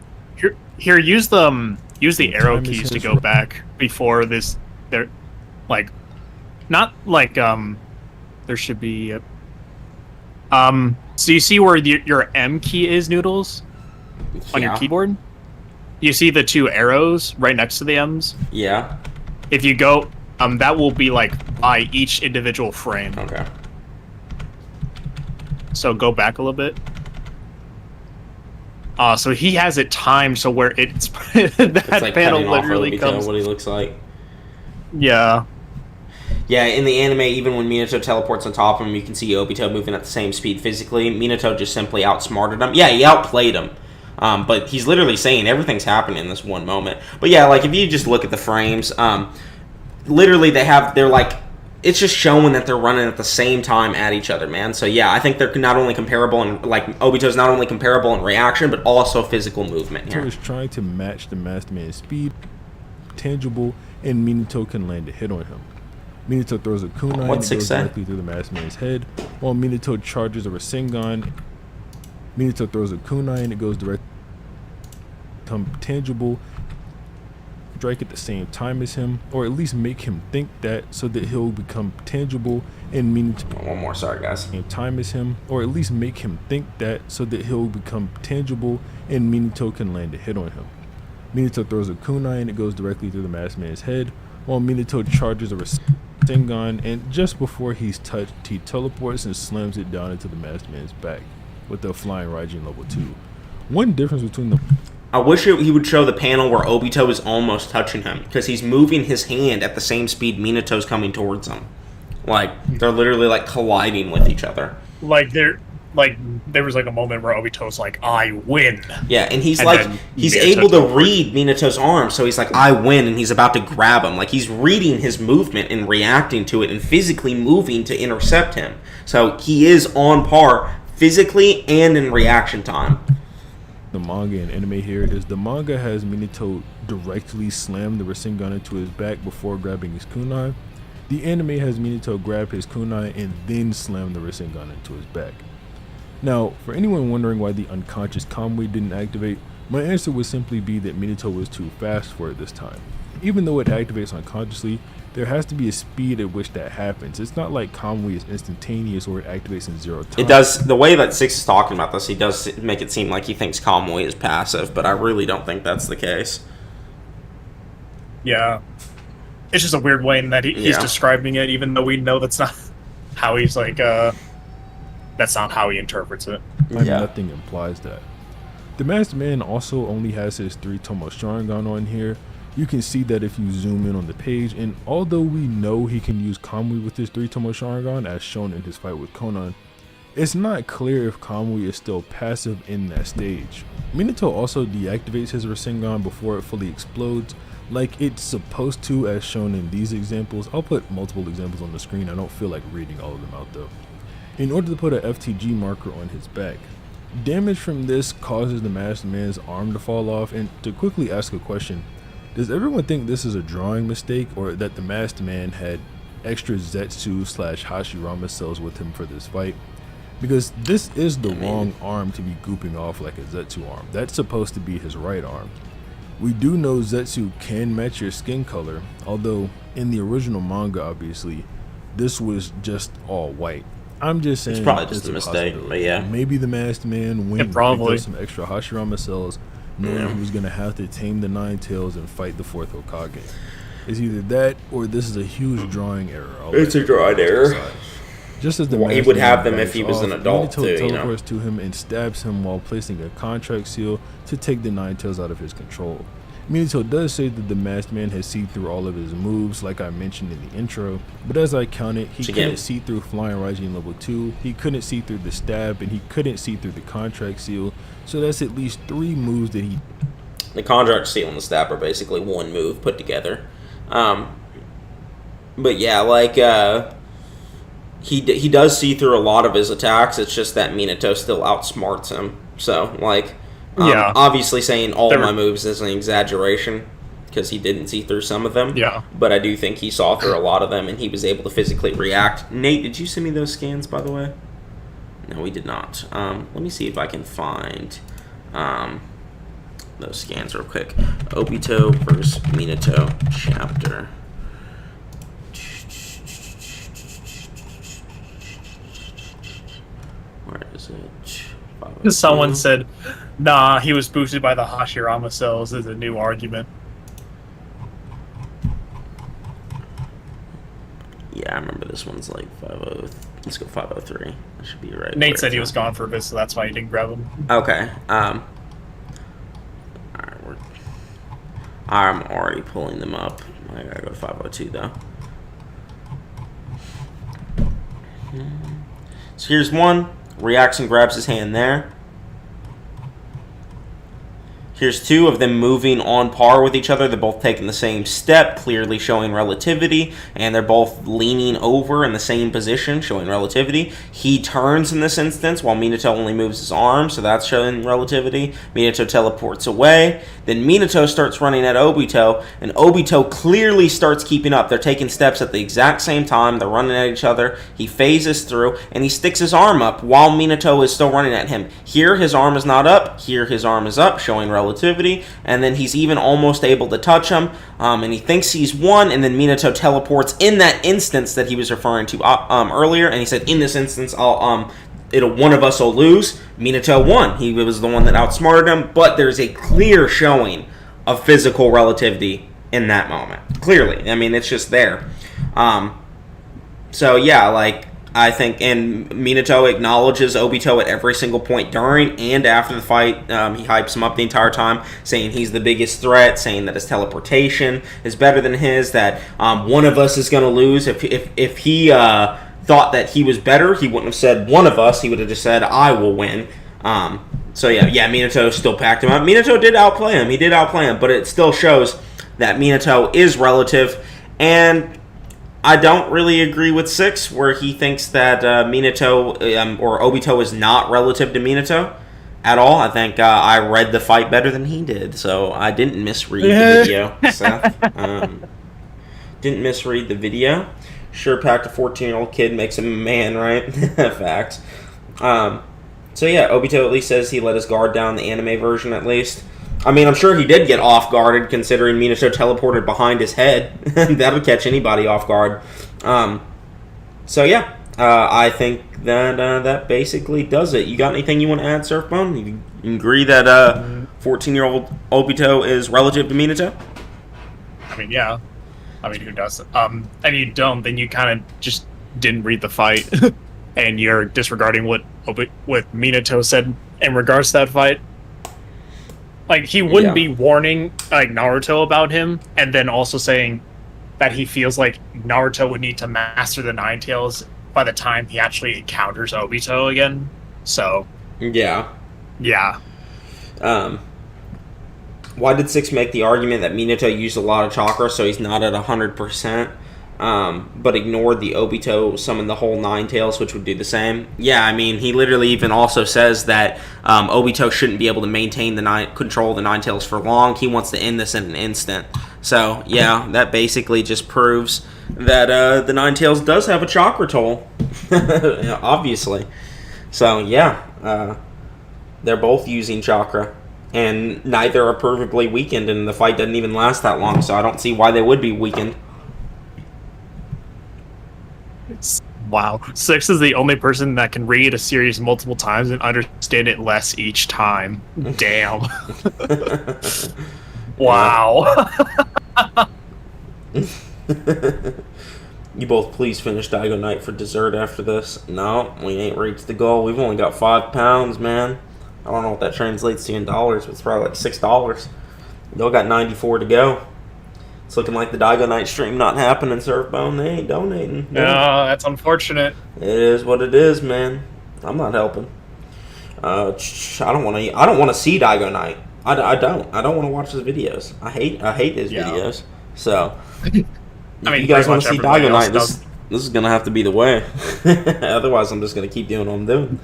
C: Here, use the arrow keys to go back before this. They're like, not like there should be. So you see where your M key is, Noodles, on your keyboard. You see the two arrows right next to the M's.
B: Yeah.
C: If you go, that will be like by each individual frame.
B: Okay.
C: So go back a little bit. So he has it timed so where it's that
B: it's like
C: panel literally comes.
B: What he looks like.
C: Yeah.
B: Yeah, in the anime, even when Minato teleports on top of him, you can see Obito moving at the same speed physically. Minato just simply outsmarted him. Yeah, he outplayed him. But he's literally saying everything's happening in this one moment. But yeah, like if you just look at the frames, literally they're like, it's just showing that they're running at the same time at each other, man. So yeah, I think they're not only comparable and like Obito's not only comparable in reaction, but also physical movement here.
A: Obito is trying to match the Masked Man's speed, tangible, and Minato can land a hit on him. Minato throws a kunai and it goes directly through the Masked Man's head, while Minato charges a Rasengan. Minato throws a kunai and it goes directly become tangible, strike at the same time as him, or at least make him think that so that he'll become tangible and Minato.
B: One more, sorry guys.
A: Same time as him, or at least make him think that so that he'll become tangible and Minato can land a hit on him. Minato throws a kunai and it goes directly through the Masked Man's head, while Minato charges a Rasengan, and just before he's touched, he teleports and slams it down into the Masked Man's back with the flying Rasengan level 2. One difference between them.
B: I wish he would show the panel where Obito is almost touching him, because he's moving his hand at the same speed Minato's coming towards him. Like, they're literally like colliding with each other.
C: There was like a moment where Obito's like, I win.
B: Yeah, and he's able to read Minato's arm, so he's like, I win, and he's about to grab him. Like, he's reading his movement and reacting to it and physically moving to intercept him. So he is on par physically and in reaction time.
A: The manga and anime here is the manga has Minato directly slam the Rasengan into his back before grabbing his kunai. The anime has Minato grab his kunai and then slam the Rasengan into his back. Now, for anyone wondering why the unconscious Kamui didn't activate, my answer would simply be that Minato was too fast for it this time. Even though it activates unconsciously, there has to be a speed at which that happens. It's not like Kamui is instantaneous or it activates in 0 time.
B: It does, the way that Six is talking about this, he does make it seem like he thinks Kamui is passive, but I really don't think that's the case.
C: Yeah. It's just a weird way in that he's describing it, even though we know that's not how he's like, that's not how he interprets it.
A: Nothing implies that. The Masked Man also only has his 3-tomo Sharingan on here. You can see that if you zoom in on the page, and although we know he can use Kamui with his 3-tomo Sharingan as shown in his fight with Konan, it's not clear if Kamui is still passive in that stage. Minato also deactivates his Rasengan before it fully explodes, like it's supposed to as shown in these examples. I'll put multiple examples on the screen, I don't feel like reading all of them out though. In order to put a FTG marker on his back. Damage from this causes the Masked Man's arm to fall off, and to quickly ask a question, does everyone think this is a drawing mistake or that the Masked Man had extra Zetsu/Hashirama cells with him for this fight? Because this is the wrong arm to be gooping off like a Zetsu arm. That's supposed to be his right arm. We do know Zetsu can match your skin color, although in the original manga obviously, this was just all white. I'm just saying
B: it's probably just a mistake, but yeah.
A: Maybe the Masked Man went and some extra Hashirama cells, knowing he was going to have to tame the Nine Tails and fight the 4th Hokage. It's either that or this is a huge drawing error.
B: It's a drawing error.
A: Just as the
B: he would have them if he was an adult
A: Minato
B: too,
A: teleports to him and stabs him while placing a contract seal to take the Nine Tails out of his control. Minato does say that the Masked Man has seen through all of his moves, like I mentioned in the intro, but as I counted, he couldn't see through Flying Rasengan level 2, he couldn't see through the stab, and he couldn't see through the contract seal, so that's at least 3 moves that he...
B: The contract seal and the stab are basically one move put together. But yeah, like, he does see through a lot of his attacks. It's just that Minato still outsmarts him. So, like, obviously saying all my moves is an exaggeration because he didn't see through some of them.
C: Yeah.
B: But I do think he saw through a lot of them, and he was able to physically react. Nate, did you send me those scans, by the way? No, we did not. Let me see if I can find those scans real quick. Obito versus Minato chapter. Where is it?
C: Someone said, nah, he was boosted by the Hashirama cells is a new argument.
B: Yeah, I remember this one's like 50. Let's go 503. That should be right.
C: Nate said he was gone for a bit, so that's why he didn't grab him.
B: Okay. Alright, I'm already pulling them up. I gotta go to 502 though. So here's one. Reacts and grabs his hand there. Here's two of them moving on par with each other. They're both taking the same step, clearly showing relativity, and they're both leaning over in the same position, showing relativity. He turns in this instance, while Minato only moves his arm, so that's showing relativity. Minato teleports away. Then Minato starts running at Obito, and Obito clearly starts keeping up. They're taking steps at the exact same time. They're running at each other. He phases through, and he sticks his arm up while Minato is still running at him. Here, his arm is not up. Here, his arm is up, showing relativity. And then he's even almost able to touch him, and he thinks he's won, and then Minato teleports in that instance that he was referring to earlier, and he said, in this instance, one of us will lose. Minato won. He was the one that outsmarted him, but there's a clear showing of physical relativity in that moment. Clearly. I mean, it's just there. So, yeah, like, I think, and Minato acknowledges Obito at every single point during and after the fight. He hypes him up the entire time, saying he's the biggest threat, saying that his teleportation is better than his, that one of us is going to lose. If he thought that he was better, he wouldn't have said one of us. He would have just said, I will win. So, yeah, Minato still packed him up. Minato did outplay him. He did outplay him, but it still shows that Minato is relative, and I don't really agree with 6, where he thinks that Minato or Obito is not relative to Minato at all. I think I read the fight better than he did, so I didn't misread the video, Seth. Didn't misread the video. Sure, packed a 14-year-old kid makes him a man, right? Facts. So yeah, Obito at least says he let his guard down, the anime version at least. I mean, I'm sure he did get off-guarded, considering Minato teleported behind his head. That would catch anybody off guard. So, yeah, I think that that basically does it. You got anything you want to add, Surfbone? You agree that 14-year-old Obito is relative to Minato?
C: I mean, yeah. I mean, who doesn't? And you don't, then you kind of just didn't read the fight. And you're disregarding what Minato said in regards to that fight. Like, he wouldn't be warning, like, Naruto about him, and then also saying that he feels like Naruto would need to master the Nine Tails by the time he actually encounters Obito again. So,
B: yeah. Why did 6 make the argument that Minato used a lot of chakra, so he's not at 100%? But ignored the Obito summon the whole Nine Tails, which would do the same. Yeah, I mean, he literally even also says that Obito shouldn't be able to maintain control the Nine Tails for long. He wants to end this in an instant. So, yeah, that basically just proves that the Nine Tails does have a chakra toll. Obviously. So, yeah, they're both using chakra. And neither are provably weakened, and the fight doesn't even last that long, so I don't see why they would be weakened.
C: Wow. 6 is the only person that can read a series multiple times and understand it less each time. Damn. Wow.
B: You both please finish Daigo Night for dessert after this. No, we ain't reached the goal. We've only got 5 pounds, man. I don't know what that translates to in dollars, but it's probably like $6. Y'all got 94 to go. It's looking like the Daigo Night stream not happening, Surfbone. They ain't donating.
C: No, that's unfortunate.
B: It is what it is, man. I'm not helping. I don't want to see Daigo Night. I don't want to watch his videos. I hate his videos. So, if you guys want to see Daigo Night, this is gonna have to be the way. Otherwise, I'm just gonna keep doing what I'm doing.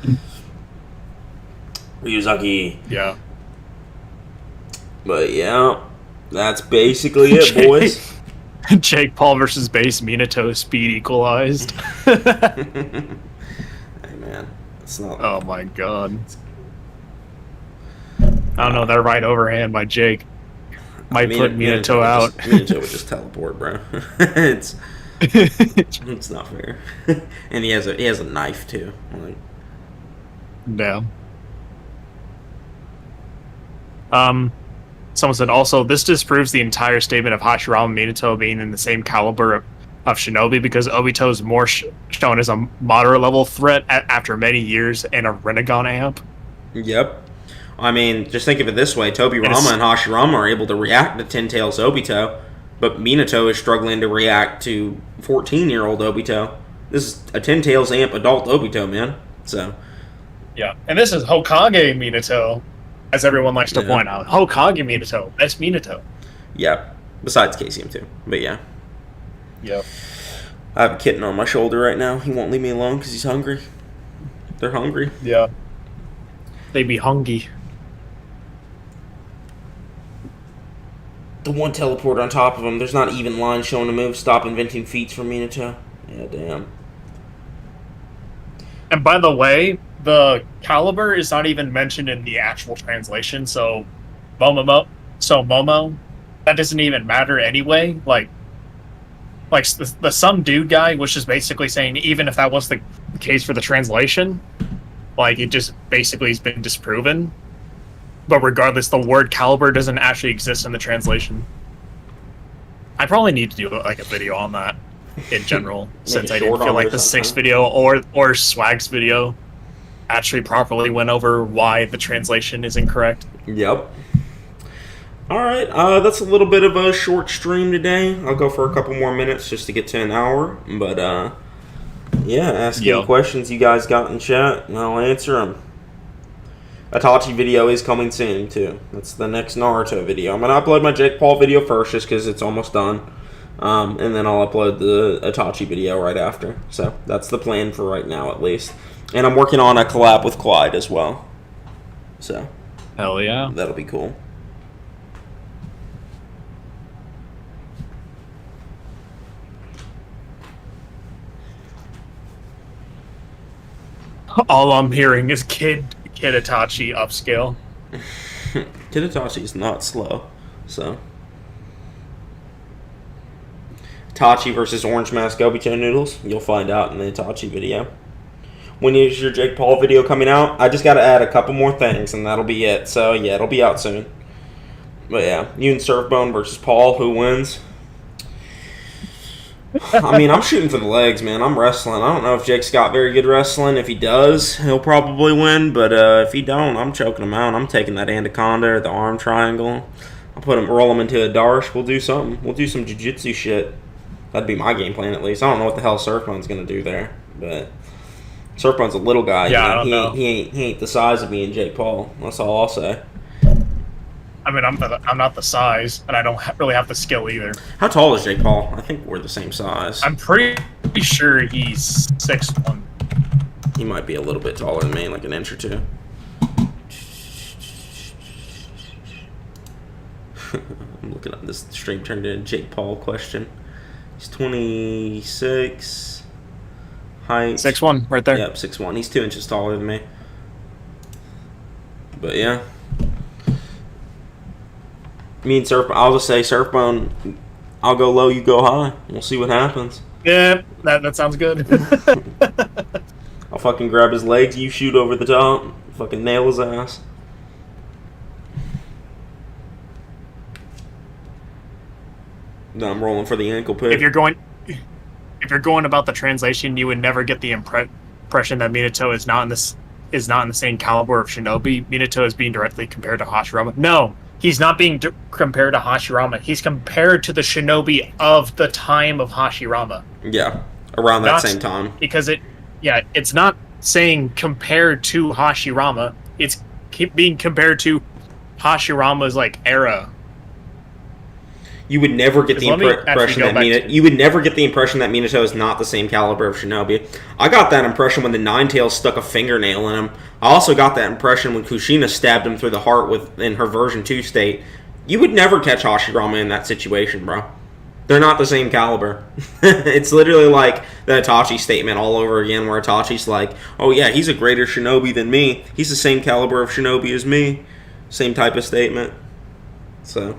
B: Ryuzaki.
C: Yeah.
B: But yeah, that's basically it, boys.
C: Jake Paul versus base Minato speed equalized.
B: Hey man, it's not.
C: Oh my god. I don't know, that right overhand by Jake might put Minato out.
B: Minato would just teleport, bro. It's not fair. And he has a knife too. Like,
C: damn. Someone said also, this disproves the entire statement of Hashirama and Minato being in the same caliber of shinobi, because Obito is more shown as a moderate level threat after many years and a Rasengan amp.
B: Yep. I mean, just think of it this way: Tobirama and Hashirama are able to react to Ten Tails Obito, but Minato is struggling to react to 14-year-old Obito. This is a Ten Tails amp adult Obito, man. So.
C: Yeah, and this is Hokage Minato, as everyone likes to point out. Hokage Minato. That's Minato.
B: Yeah. Besides KCM too. But yeah.
C: Yep.
B: I have a kitten on my shoulder right now. He won't leave me alone because he's hungry. They're hungry.
C: Yeah. They be hungry.
B: The one teleport on top of him. There's not even lines showing a move. Stop inventing feats for Minato. Yeah, damn.
C: And by the way, the caliber is not even mentioned in the actual translation, so Momo, that doesn't even matter anyway. Like the some dude guy was just basically saying, even if that was the case for the translation, like, it just basically has been disproven. But regardless, the word caliber doesn't actually exist in the translation. I probably need to do like a video on that in general, since I didn't feel like the Six video or Swag's video actually properly went over why the translation is incorrect.
B: Yep. Alright, that's a little bit of a short stream today. I'll go for a couple more minutes just to get to an hour. But, yeah, ask any questions you guys got in chat, and I'll answer them. Itachi video is coming soon, too. That's the next Naruto video. I'm going to upload my Jake Paul video first, just because it's almost done. And then I'll upload the Itachi video right after. So, that's the plan for right now, at least. And I'm working on a collab with Clyde as well. So.
C: Hell yeah.
B: That'll be cool.
C: All I'm hearing is Kid Itachi upscale.
B: Kid Itachi's not slow, so. Itachi versus Orange Mask Obito Noodles. You'll find out in the Itachi video. When is your Jake Paul video coming out? I just got to add a couple more things, and that'll be it. So, yeah, it'll be out soon. But, yeah, you and Surfbone versus Paul. Who wins? I mean, I'm shooting for the legs, man. I'm wrestling. I don't know if Jake's got very good wrestling. If he does, he'll probably win. But if he don't, I'm choking him out. I'm taking that anaconda or the arm triangle. I'll roll him into a darsh. We'll do something. We'll do some jiu-jitsu shit. That'd be my game plan, at least. I don't know what the hell Surfbone's going to do there. But Surfbone's a little guy.
C: Yeah, I don't know.
B: He ain't the size of me and Jake Paul. That's all I'll say.
C: I mean, I'm not the size, and I don't really have the skill either.
B: How tall is Jake Paul? I think we're the same size.
C: I'm pretty sure he's 6'1".
B: He might be a little bit taller than me, like an inch or two. I'm looking at this stream turned into a Jake Paul question. He's 26. Height.
C: 6'1", right there.
B: Yep, 6'1". He's 2 inches taller than me. But yeah. Me and Surfbone, I'll just say Surfbone, I'll go low, you go high. We'll see what happens.
C: Yeah, that sounds good.
B: I'll fucking grab his legs, you shoot over the top, fucking nail his ass. No, I'm rolling for the ankle pick.
C: If you're going about the translation, you would never get the impression that Minato is not in the same caliber of shinobi. Minato is being directly compared to Hashirama. No. He's not being compared to Hashirama. He's compared to the shinobi of the time of Hashirama.
B: Yeah, around that same time.
C: Because it's not saying compared to Hashirama. It's being compared to Hashirama's like era.
B: You would never get the impression that you would never get the impression that Minato is not the same caliber of shinobi. I got that impression when the Ninetales stuck a fingernail in him. I also got that impression when Kushina stabbed him through the heart in her version 2 state. You would never catch Hashirama in that situation, bro. They're not the same caliber. It's literally like the Itachi statement all over again, where Itachi's like, oh yeah, he's a greater shinobi than me. He's the same caliber of shinobi as me. Same type of statement. So.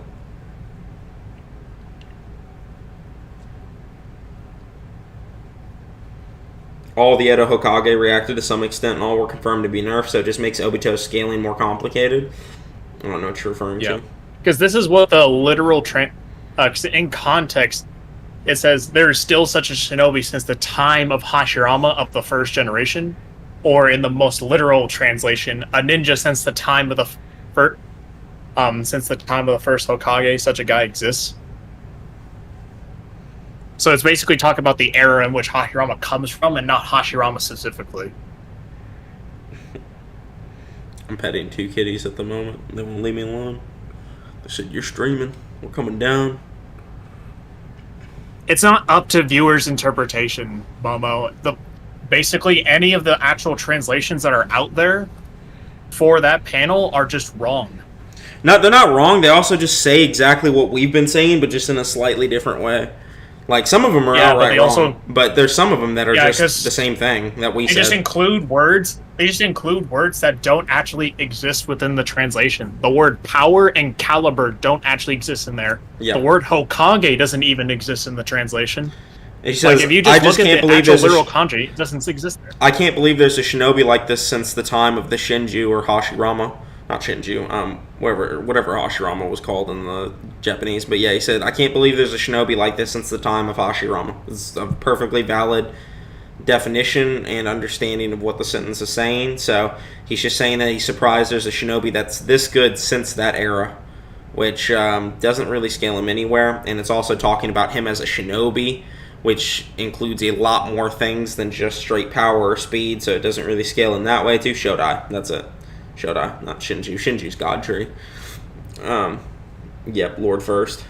B: All the Edo Hokage reacted to some extent, and all were confirmed to be nerfed, so it just makes Obito's scaling more complicated. I don't know what you're referring to.
C: Because this is what the literal... in context, it says there is still such a shinobi since the time of Hashirama of the first generation, or in the most literal translation, a ninja since the time of the first Hokage. Such a guy exists. So it's basically talking about the era in which Hashirama comes from, and not Hashirama specifically.
B: I'm petting 2 kitties at the moment. They won't leave me alone. They said, "You're streaming. We're coming down."
C: It's not up to viewers' interpretation, Momo. Basically, any of the actual translations that are out there for that panel are just wrong.
B: No, they're not wrong. They also just say exactly what we've been saying, but just in a slightly different way. Like, some of them are outright wrong, but there's some of them that are just the same thing that we said.
C: They just include words that don't actually exist within the translation. The word power and caliber don't actually exist in there. Yeah. The word Hokage doesn't even exist in the translation.
B: He says,
C: if you just look at the actual literal kanji, it doesn't exist there.
B: I can't believe there's a shinobi like this since the time of the Shinju or Hashirama. Not Shinju, whatever Hashirama was called in the Japanese. But yeah, he said, I can't believe there's a shinobi like this since the time of Hashirama. It's a perfectly valid definition and understanding of what the sentence is saying. So he's just saying that he's surprised there's a shinobi that's this good since that era, which doesn't really scale him anywhere. And it's also talking about him as a shinobi, which includes a lot more things than just straight power or speed. So it doesn't really scale in that way too. Shodai, that's it. Shodai, not Shinju. Shinju's God Tree. Yep, Lord first.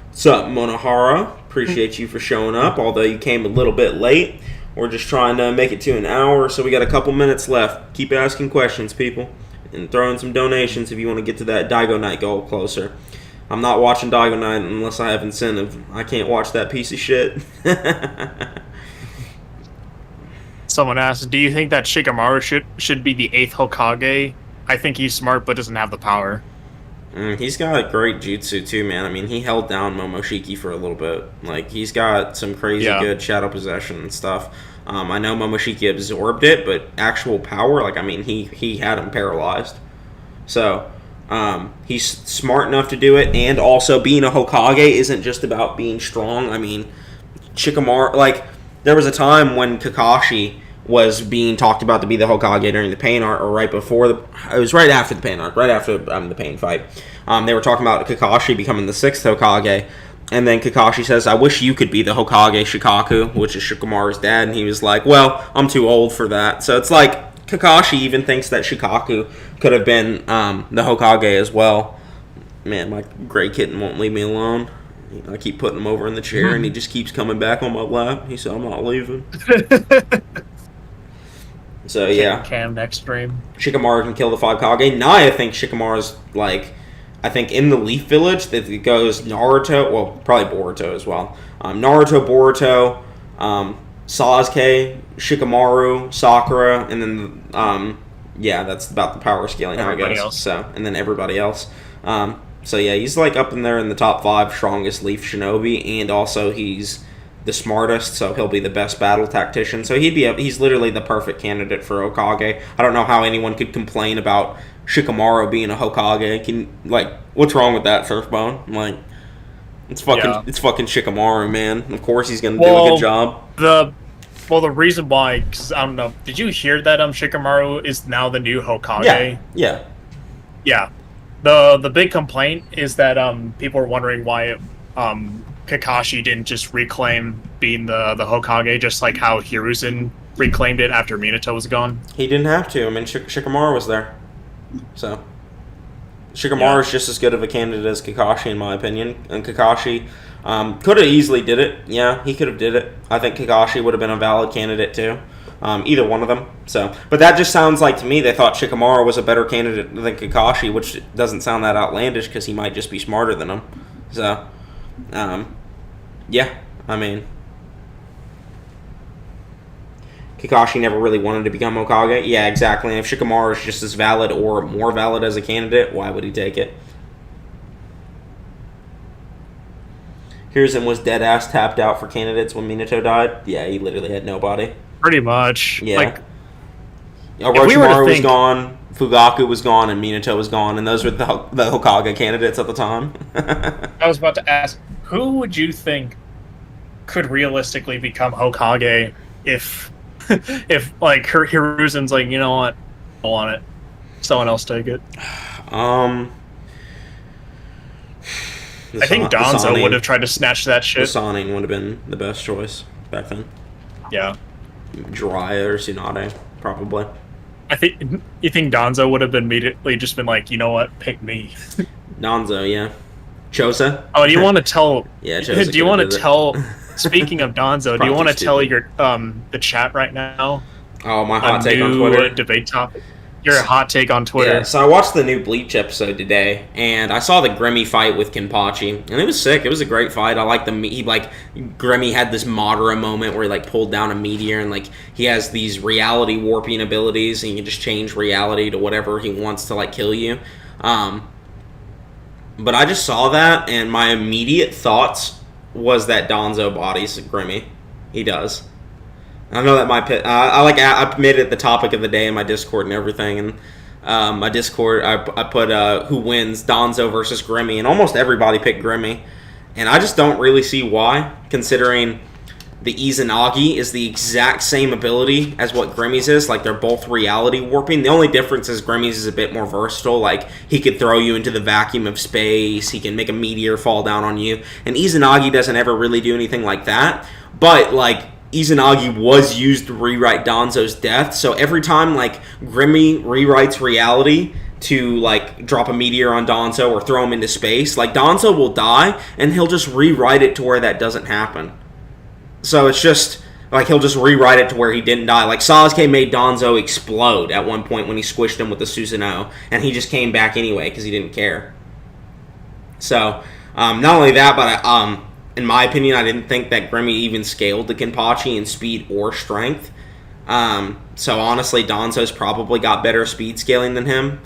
B: What's up, Monohara? Appreciate you for showing up, although you came a little bit late. We're just trying to make it to an hour, so we got a couple minutes left. Keep asking questions, people. And throw in some donations if you want to get to that Daigo Night goal closer. I'm not watching Daigo Night unless I have incentive. I can't watch that piece of shit.
C: Someone asked, do you think that Shikamaru should be the 8th Hokage? I think he's smart but doesn't have the power.
B: He's got great jutsu too, man. I mean, he held down Momoshiki for a little bit. Like, he's got some crazy good shadow possession and stuff. I know Momoshiki absorbed it, but actual power, like, I mean, he had him paralyzed. So... he's smart enough to do it, and also being a Hokage isn't just about being strong. I mean, Shikamaru, like, there was a time when Kakashi was being talked about to be the Hokage during the Pain arc, or right before it was right after the Pain arc, right after the Pain fight. They were talking about Kakashi becoming the 6th Hokage, and then Kakashi says, I wish you could be the Hokage Shikaku, which is Shikamaru's dad, and he was like, well, I'm too old for that. So it's like, Kakashi even thinks that Shikaku could have been the Hokage as well. Man, my gray kitten won't leave me alone. I keep putting him over in the chair, and he just keeps coming back on my lap. He said, I'm not leaving. So, yeah.
C: Cam next stream.
B: Shikamaru can kill the 5 Kage. Now I think Shikamaru's, like, I think in the Leaf Village, that it goes Naruto, well, probably Boruto as well. Naruto, Boruto, Sasuke, Shikamaru, Sakura, and then, yeah, that's about the power scaling how it goes. So, and then everybody else. So yeah, he's like up in there in the top 5 strongest Leaf Shinobi, and also he's the smartest, so he'll be the best battle tactician. So he's literally the perfect candidate for Hokage. I don't know how anyone could complain about Shikamaru being a Hokage. What's wrong with that, Surfbone? Like, it's fucking Shikamaru, man. Of course he's gonna do a good job.
C: The reason why, because I don't know, did you hear that Shikamaru is now the new Hokage? Yeah. The big complaint is that people are wondering why Kakashi didn't just reclaim being the Hokage, just like how Hiruzen reclaimed it after Minato was gone.
B: He didn't have to. I mean, Shikamaru was there. So, Shikamaru is just as good of a candidate as Kakashi, in my opinion. And Kakashi could have easily did it. Yeah, he could have did it. I think Kakashi would have been a valid candidate, too. Either one of them. So, but that just sounds like, to me, they thought Shikamaru was a better candidate than Kakashi, which doesn't sound that outlandish because he might just be smarter than him. So, yeah, I mean, Kakashi never really wanted to become Hokage. Yeah, exactly. And if Shikamaru is just as valid or more valid as a candidate, why would he take it? Hiruzen was dead-ass tapped out for candidates when Minato died. Yeah, he literally had nobody.
C: Pretty much.
B: Yeah.
C: Like,
B: Orochimaru was gone, Fugaku was gone, and Minato was gone, and those were the Hokage candidates at the time.
C: I was about to ask, who would you think could realistically become Hokage if like Hiruzen's like, you know what, I don't want it, someone else take it?
B: I
C: think Donzo would have tried to snatch that shit.
B: Rasengan would have been the best choice back then.
C: Yeah.
B: Jiraiya or Tsunade, probably.
C: You think Donzo would have immediately just been like, you know what, pick me.
B: Donzo, yeah. Chosa?
C: Oh, do you want to tell?
B: Yeah, Chosa.
C: Do you want to tell? Speaking of Donzo, do you want to tell your the chat right now?
B: Oh, my hot take on Twitter.
C: Debate topic. Your hot take on Twitter.
B: Yeah, so I watched the new Bleach episode today, and I saw the Grammy fight with Kenpachi, and it was sick. It was a great fight. I like Grammy had this Madara moment where he pulled down a meteor, and he has these reality warping abilities, and he can just change reality to whatever he wants to kill you. But I just saw that, and my immediate thoughts was that Donzo bodies Grammy. He does. I know that I made it the topic of the day in my Discord and everything, and my Discord I put who wins, Donzo versus Grammy, and almost everybody picked Grammy, and I just don't really see why, considering the Izanagi is the exact same ability as what Grammy's is. They're both reality warping. The only difference is Grammy's is a bit more versatile. He could throw you into the vacuum of space, he can make a meteor fall down on you, and Izanagi doesn't ever really do anything like that, but Izanagi was used to rewrite Donzo's death, so every time Grammy rewrites reality to drop a meteor on Donzo or throw him into space, Donzo will die and he'll just rewrite it to where that doesn't happen. So it's just he'll just rewrite it to where he didn't die. Sasuke made Donzo explode at one point when he squished him with the Susanoo, and he just came back anyway because he didn't care. So not only that, but in my opinion, I didn't think that Grammy even scaled to Kenpachi in speed or strength. So honestly, Donzo's probably got better speed scaling than him,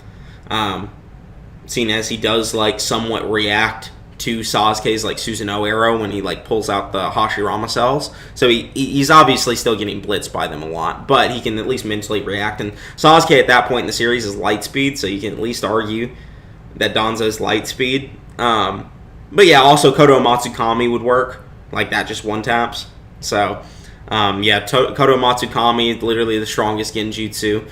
B: seeing as he does somewhat react to Sasuke's Susanoo arrow when he pulls out the Hashirama cells. So he's obviously still getting blitzed by them a lot, but he can at least mentally react. And Sasuke at that point in the series is light speed, so you can at least argue that Donzo's light speed. But yeah, also Kodo Matsukami would work. That just one taps. So, Kodo Matsukami, literally the strongest genjutsu.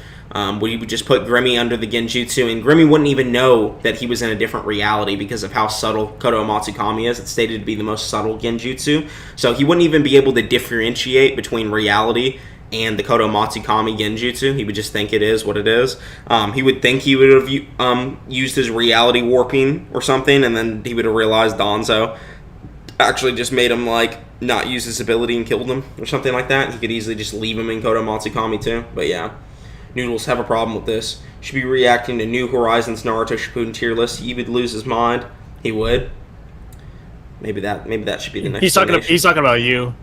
B: We would just put Grammy under the genjutsu, and Grammy wouldn't even know that he was in a different reality because of how subtle Kodo Matsukami is. It's stated to be the most subtle genjutsu. So he wouldn't even be able to differentiate between reality and the Kodo Matsukami genjutsu. He would just think it is what it is. He would think he would have used his reality warping or something, and then he would have realized Donzo actually just made him not use his ability and killed him or something like that. He could easily just leave him in Kodo Matsukami too. But yeah, Noodles have a problem with this. Should be reacting to New Horizons Naruto Shippuden tier list. He would lose his mind. He would. Maybe that should be the next.
C: He's talking about you.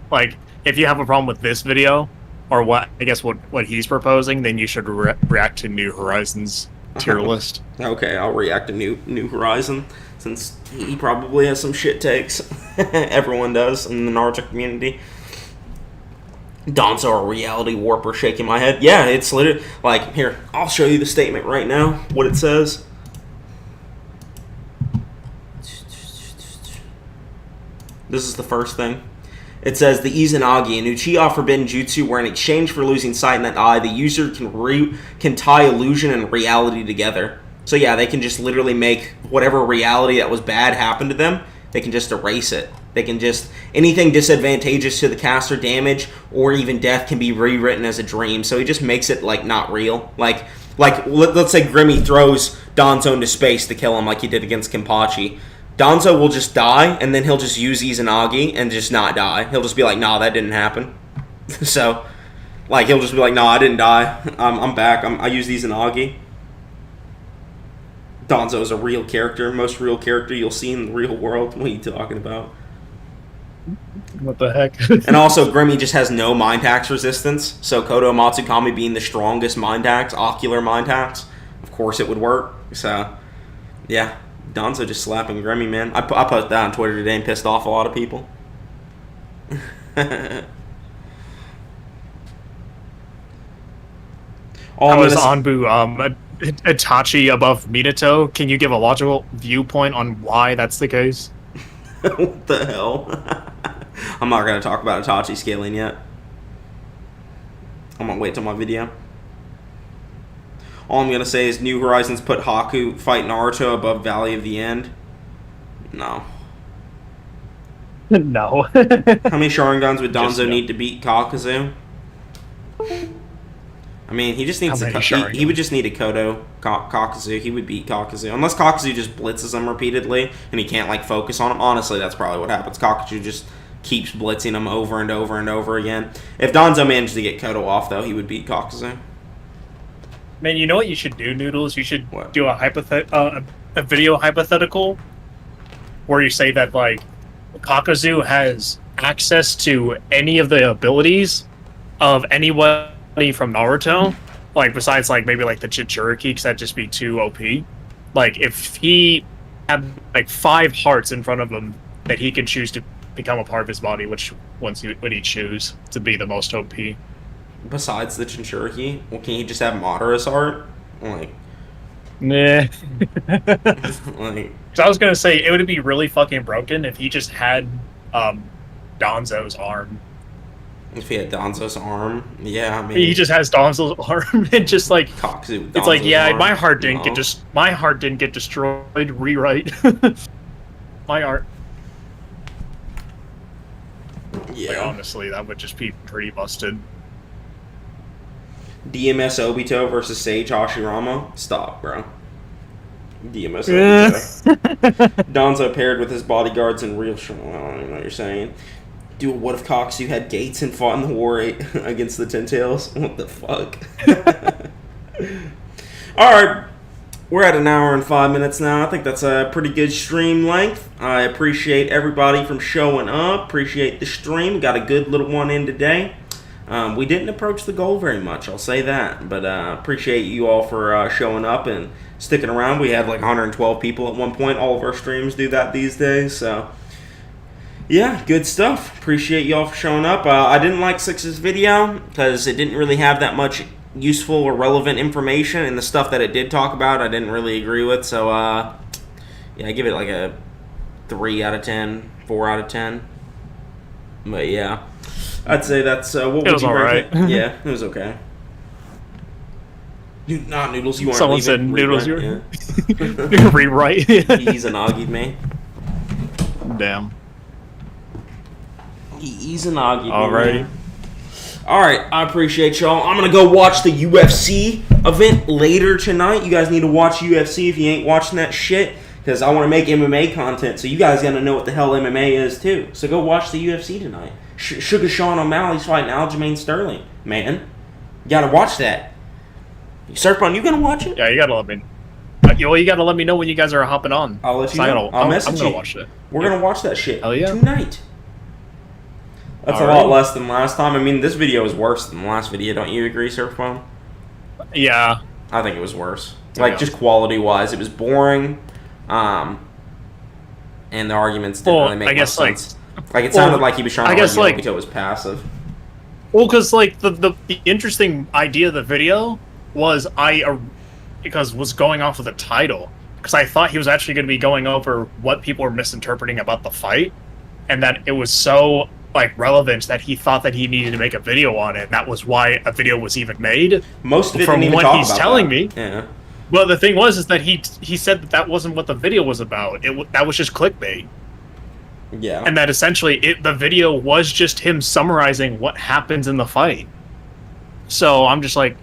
C: If you have a problem with this video, or what he's proposing, then you should react to New Horizons tier list.
B: Okay, I'll react to New Horizon, since he probably has some shit takes. Everyone does in the Naruto community. Donzo, a reality warper, shaking my head. Yeah, it's literally here. I'll show you the statement right now. What it says. This is the first thing. It says, the Izanagi, an Uchiha forbidden jutsu where in exchange for losing sight in that eye, the user can tie illusion and reality together. So yeah, they can just literally make whatever reality that was bad happen to them, They can just erase it. They can just... Anything disadvantageous to the caster damage or even death can be rewritten as a dream. So he just makes it, like, not real. Like let's say Grammy throws Donzo into space to kill him like he did against Kenpachi. Donzo will just die, and then he'll just use Izanagi and just not die. He'll just be like, nah, that didn't happen. So, like, he'll just be like, nah, I didn't die. I'm back. I used Izanagi. Donzo is a real character. Most real character you'll see in the real world. What are you talking about?
C: What the heck?
B: And also, Grammy just has no mind hacks resistance. So Kodo Matsukami being the strongest mind hacks, ocular mind hacks, of course it would work. So, yeah. Donzo just slapping Grammy, man. I posted that on Twitter today and pissed off a lot of people.
C: How is Anbu Itachi above Minato? Can you give a logical viewpoint on why that's the case?
B: What the hell? I'm not going to talk about Itachi scaling yet. I'm going to wait till my video. All I'm going to say is New Horizons put Haku fight Naruto above Valley of the End. No.
C: No.
B: How many Sharingans would Donzo need to beat Kakuzu? I mean, he just needs he would just need a Kodo Kakuzu. He would beat Kakuzu. Unless Kakuzu just blitzes him repeatedly and he can't, like, focus on him. Honestly, that's probably what happens. Kakuzu just keeps blitzing him over and over and over again. If Donzo managed to get Kodo off, though, he would beat Kakuzu.
C: Man, you know what you should do, Noodles? You should do a video hypothetical where you say that, like, Kakuzu has access to any of the abilities of anybody from Naruto, like, besides, like, maybe, like, the Jinchuriki, because that'd just be too OP. Like, if he had, like, 5 hearts in front of him that he could choose to become a part of his body, which ones would he choose to be the most OP?
B: Besides the Jinchuriki? Well, can he just have Madara's heart? Like...
C: Nah.
B: Like...
C: So I was gonna say, it would be really fucking broken if he just had, Donzo's arm.
B: If he had Donzo's arm? Yeah, I mean...
C: He just has Donzo's arm and just, like...
B: Kakuzu,
C: it's like, yeah,
B: arm.
C: my heart didn't get destroyed, rewrite. My heart...
B: Yeah.
C: Like, honestly, that would just be pretty busted.
B: DMS Obito versus Sage Hashirama? Stop, bro. DMS Obito. Donzo paired with his bodyguards in real... I don't even know what you're saying. Dude, what if Kakuzu had Gates and fought in the War 8 against the Ten Tails? What the fuck? Alright. We're at 1 hour and 5 minutes now. I think that's a pretty good stream length. I appreciate everybody from showing up. Appreciate the stream. Got a good little one in today. We didn't approach the goal very much, I'll say that. But appreciate you all for showing up and sticking around. We had like 112 people at one point. All of our streams do that these days. So, yeah, good stuff. Appreciate you all for showing up. I didn't like Six's video because it didn't really have that much useful or relevant information. And the stuff that it did talk about, I didn't really agree with. So, yeah, I give it like a 3 out of 10, 4 out of 10. But, yeah. I'd say that's what would you rate
C: alright.
B: Yeah, it was okay. Not Noodles, you aren't
C: Someone
B: leaving.
C: said Noodles,
B: Rewrite,
C: you're rewrite.
B: He's an Agi'd me.
C: Damn.
B: He's an Agi'd me.
C: Alrighty.
B: Alright, I appreciate y'all. I'm gonna go watch the UFC event later tonight. You guys need to watch UFC if you ain't watching that shit. Because I want to make MMA content, so you guys gotta know what the hell MMA is too. So go watch the UFC tonight. Sugar Sean O'Malley's fighting Aljamain Sterling. Man, you gotta watch that. Surfbone, you gonna watch it?
C: Yeah, you gotta let me. Well, you gotta let me know when you guys are hopping on.
B: I'll let you know. I'll message you.
C: I'm gonna watch it.
B: We're gonna watch that shit
C: yeah.
B: tonight. That's a lot less than last time. I mean, this video is worse than the last video. Don't you agree, Surfbone?
C: Yeah.
B: I think it was worse. Like, just quality-wise, it was boring. And the arguments didn't really make much sense. Like, it sounded like he was trying to argue like Obito was passive.
C: Well, because, like, the interesting idea of the video was because was going off of the title. Because I thought he was actually going to be going over what people were misinterpreting about the fight. And that it was so, like, relevant that he thought that he needed to make a video on it. And that was why a video was even made.
B: Most of it
C: from
B: didn't even
C: what
B: talk
C: he's
B: about
C: telling
B: that.
C: me.
B: Yeah.
C: Well, the thing was is that he said that wasn't what the video was about. That was just clickbait.
B: Yeah.
C: And that essentially the video was just him summarizing what happens in the fight. So I'm just like,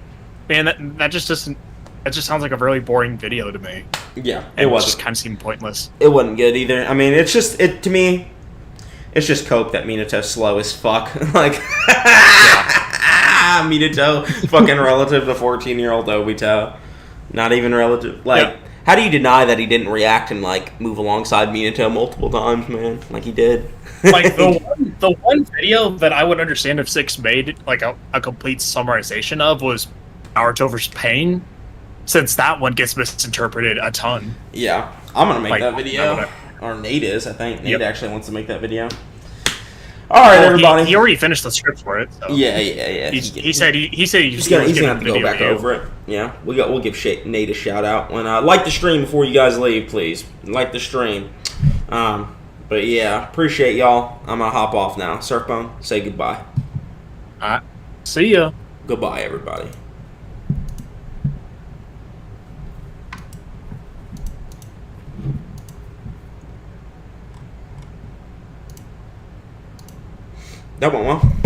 C: man, that just doesn't. That just sounds like a really boring video to me.
B: Yeah,
C: it just kind of seemed pointless.
B: It wasn't good either. I mean, to me, it's just cope that Minato's slow as fuck. Like, Minato, fucking relative to 14-year-old Obito. Not even relative. Like, how do you deny that he didn't react and, like, move alongside Minato multiple times, man? Like he did.
C: Like, the one video that I would understand if Six made, like, a complete summarization of was Naruto vs. Pain, since that one gets misinterpreted a ton.
B: Yeah. I'm going to make that video. Or Nate is, I think. Nate actually wants to make that video. All right, everybody.
C: He already finished the script for it. So.
B: Yeah.
C: He said he's
B: gonna have to go back over it. Yeah, we'll give Nate a shout out. When like the stream before you guys leave, please like the stream. But yeah, appreciate y'all. I'm gonna hop off now. Surfbone, say goodbye.
C: All right, see ya.
B: Goodbye, everybody. That went well.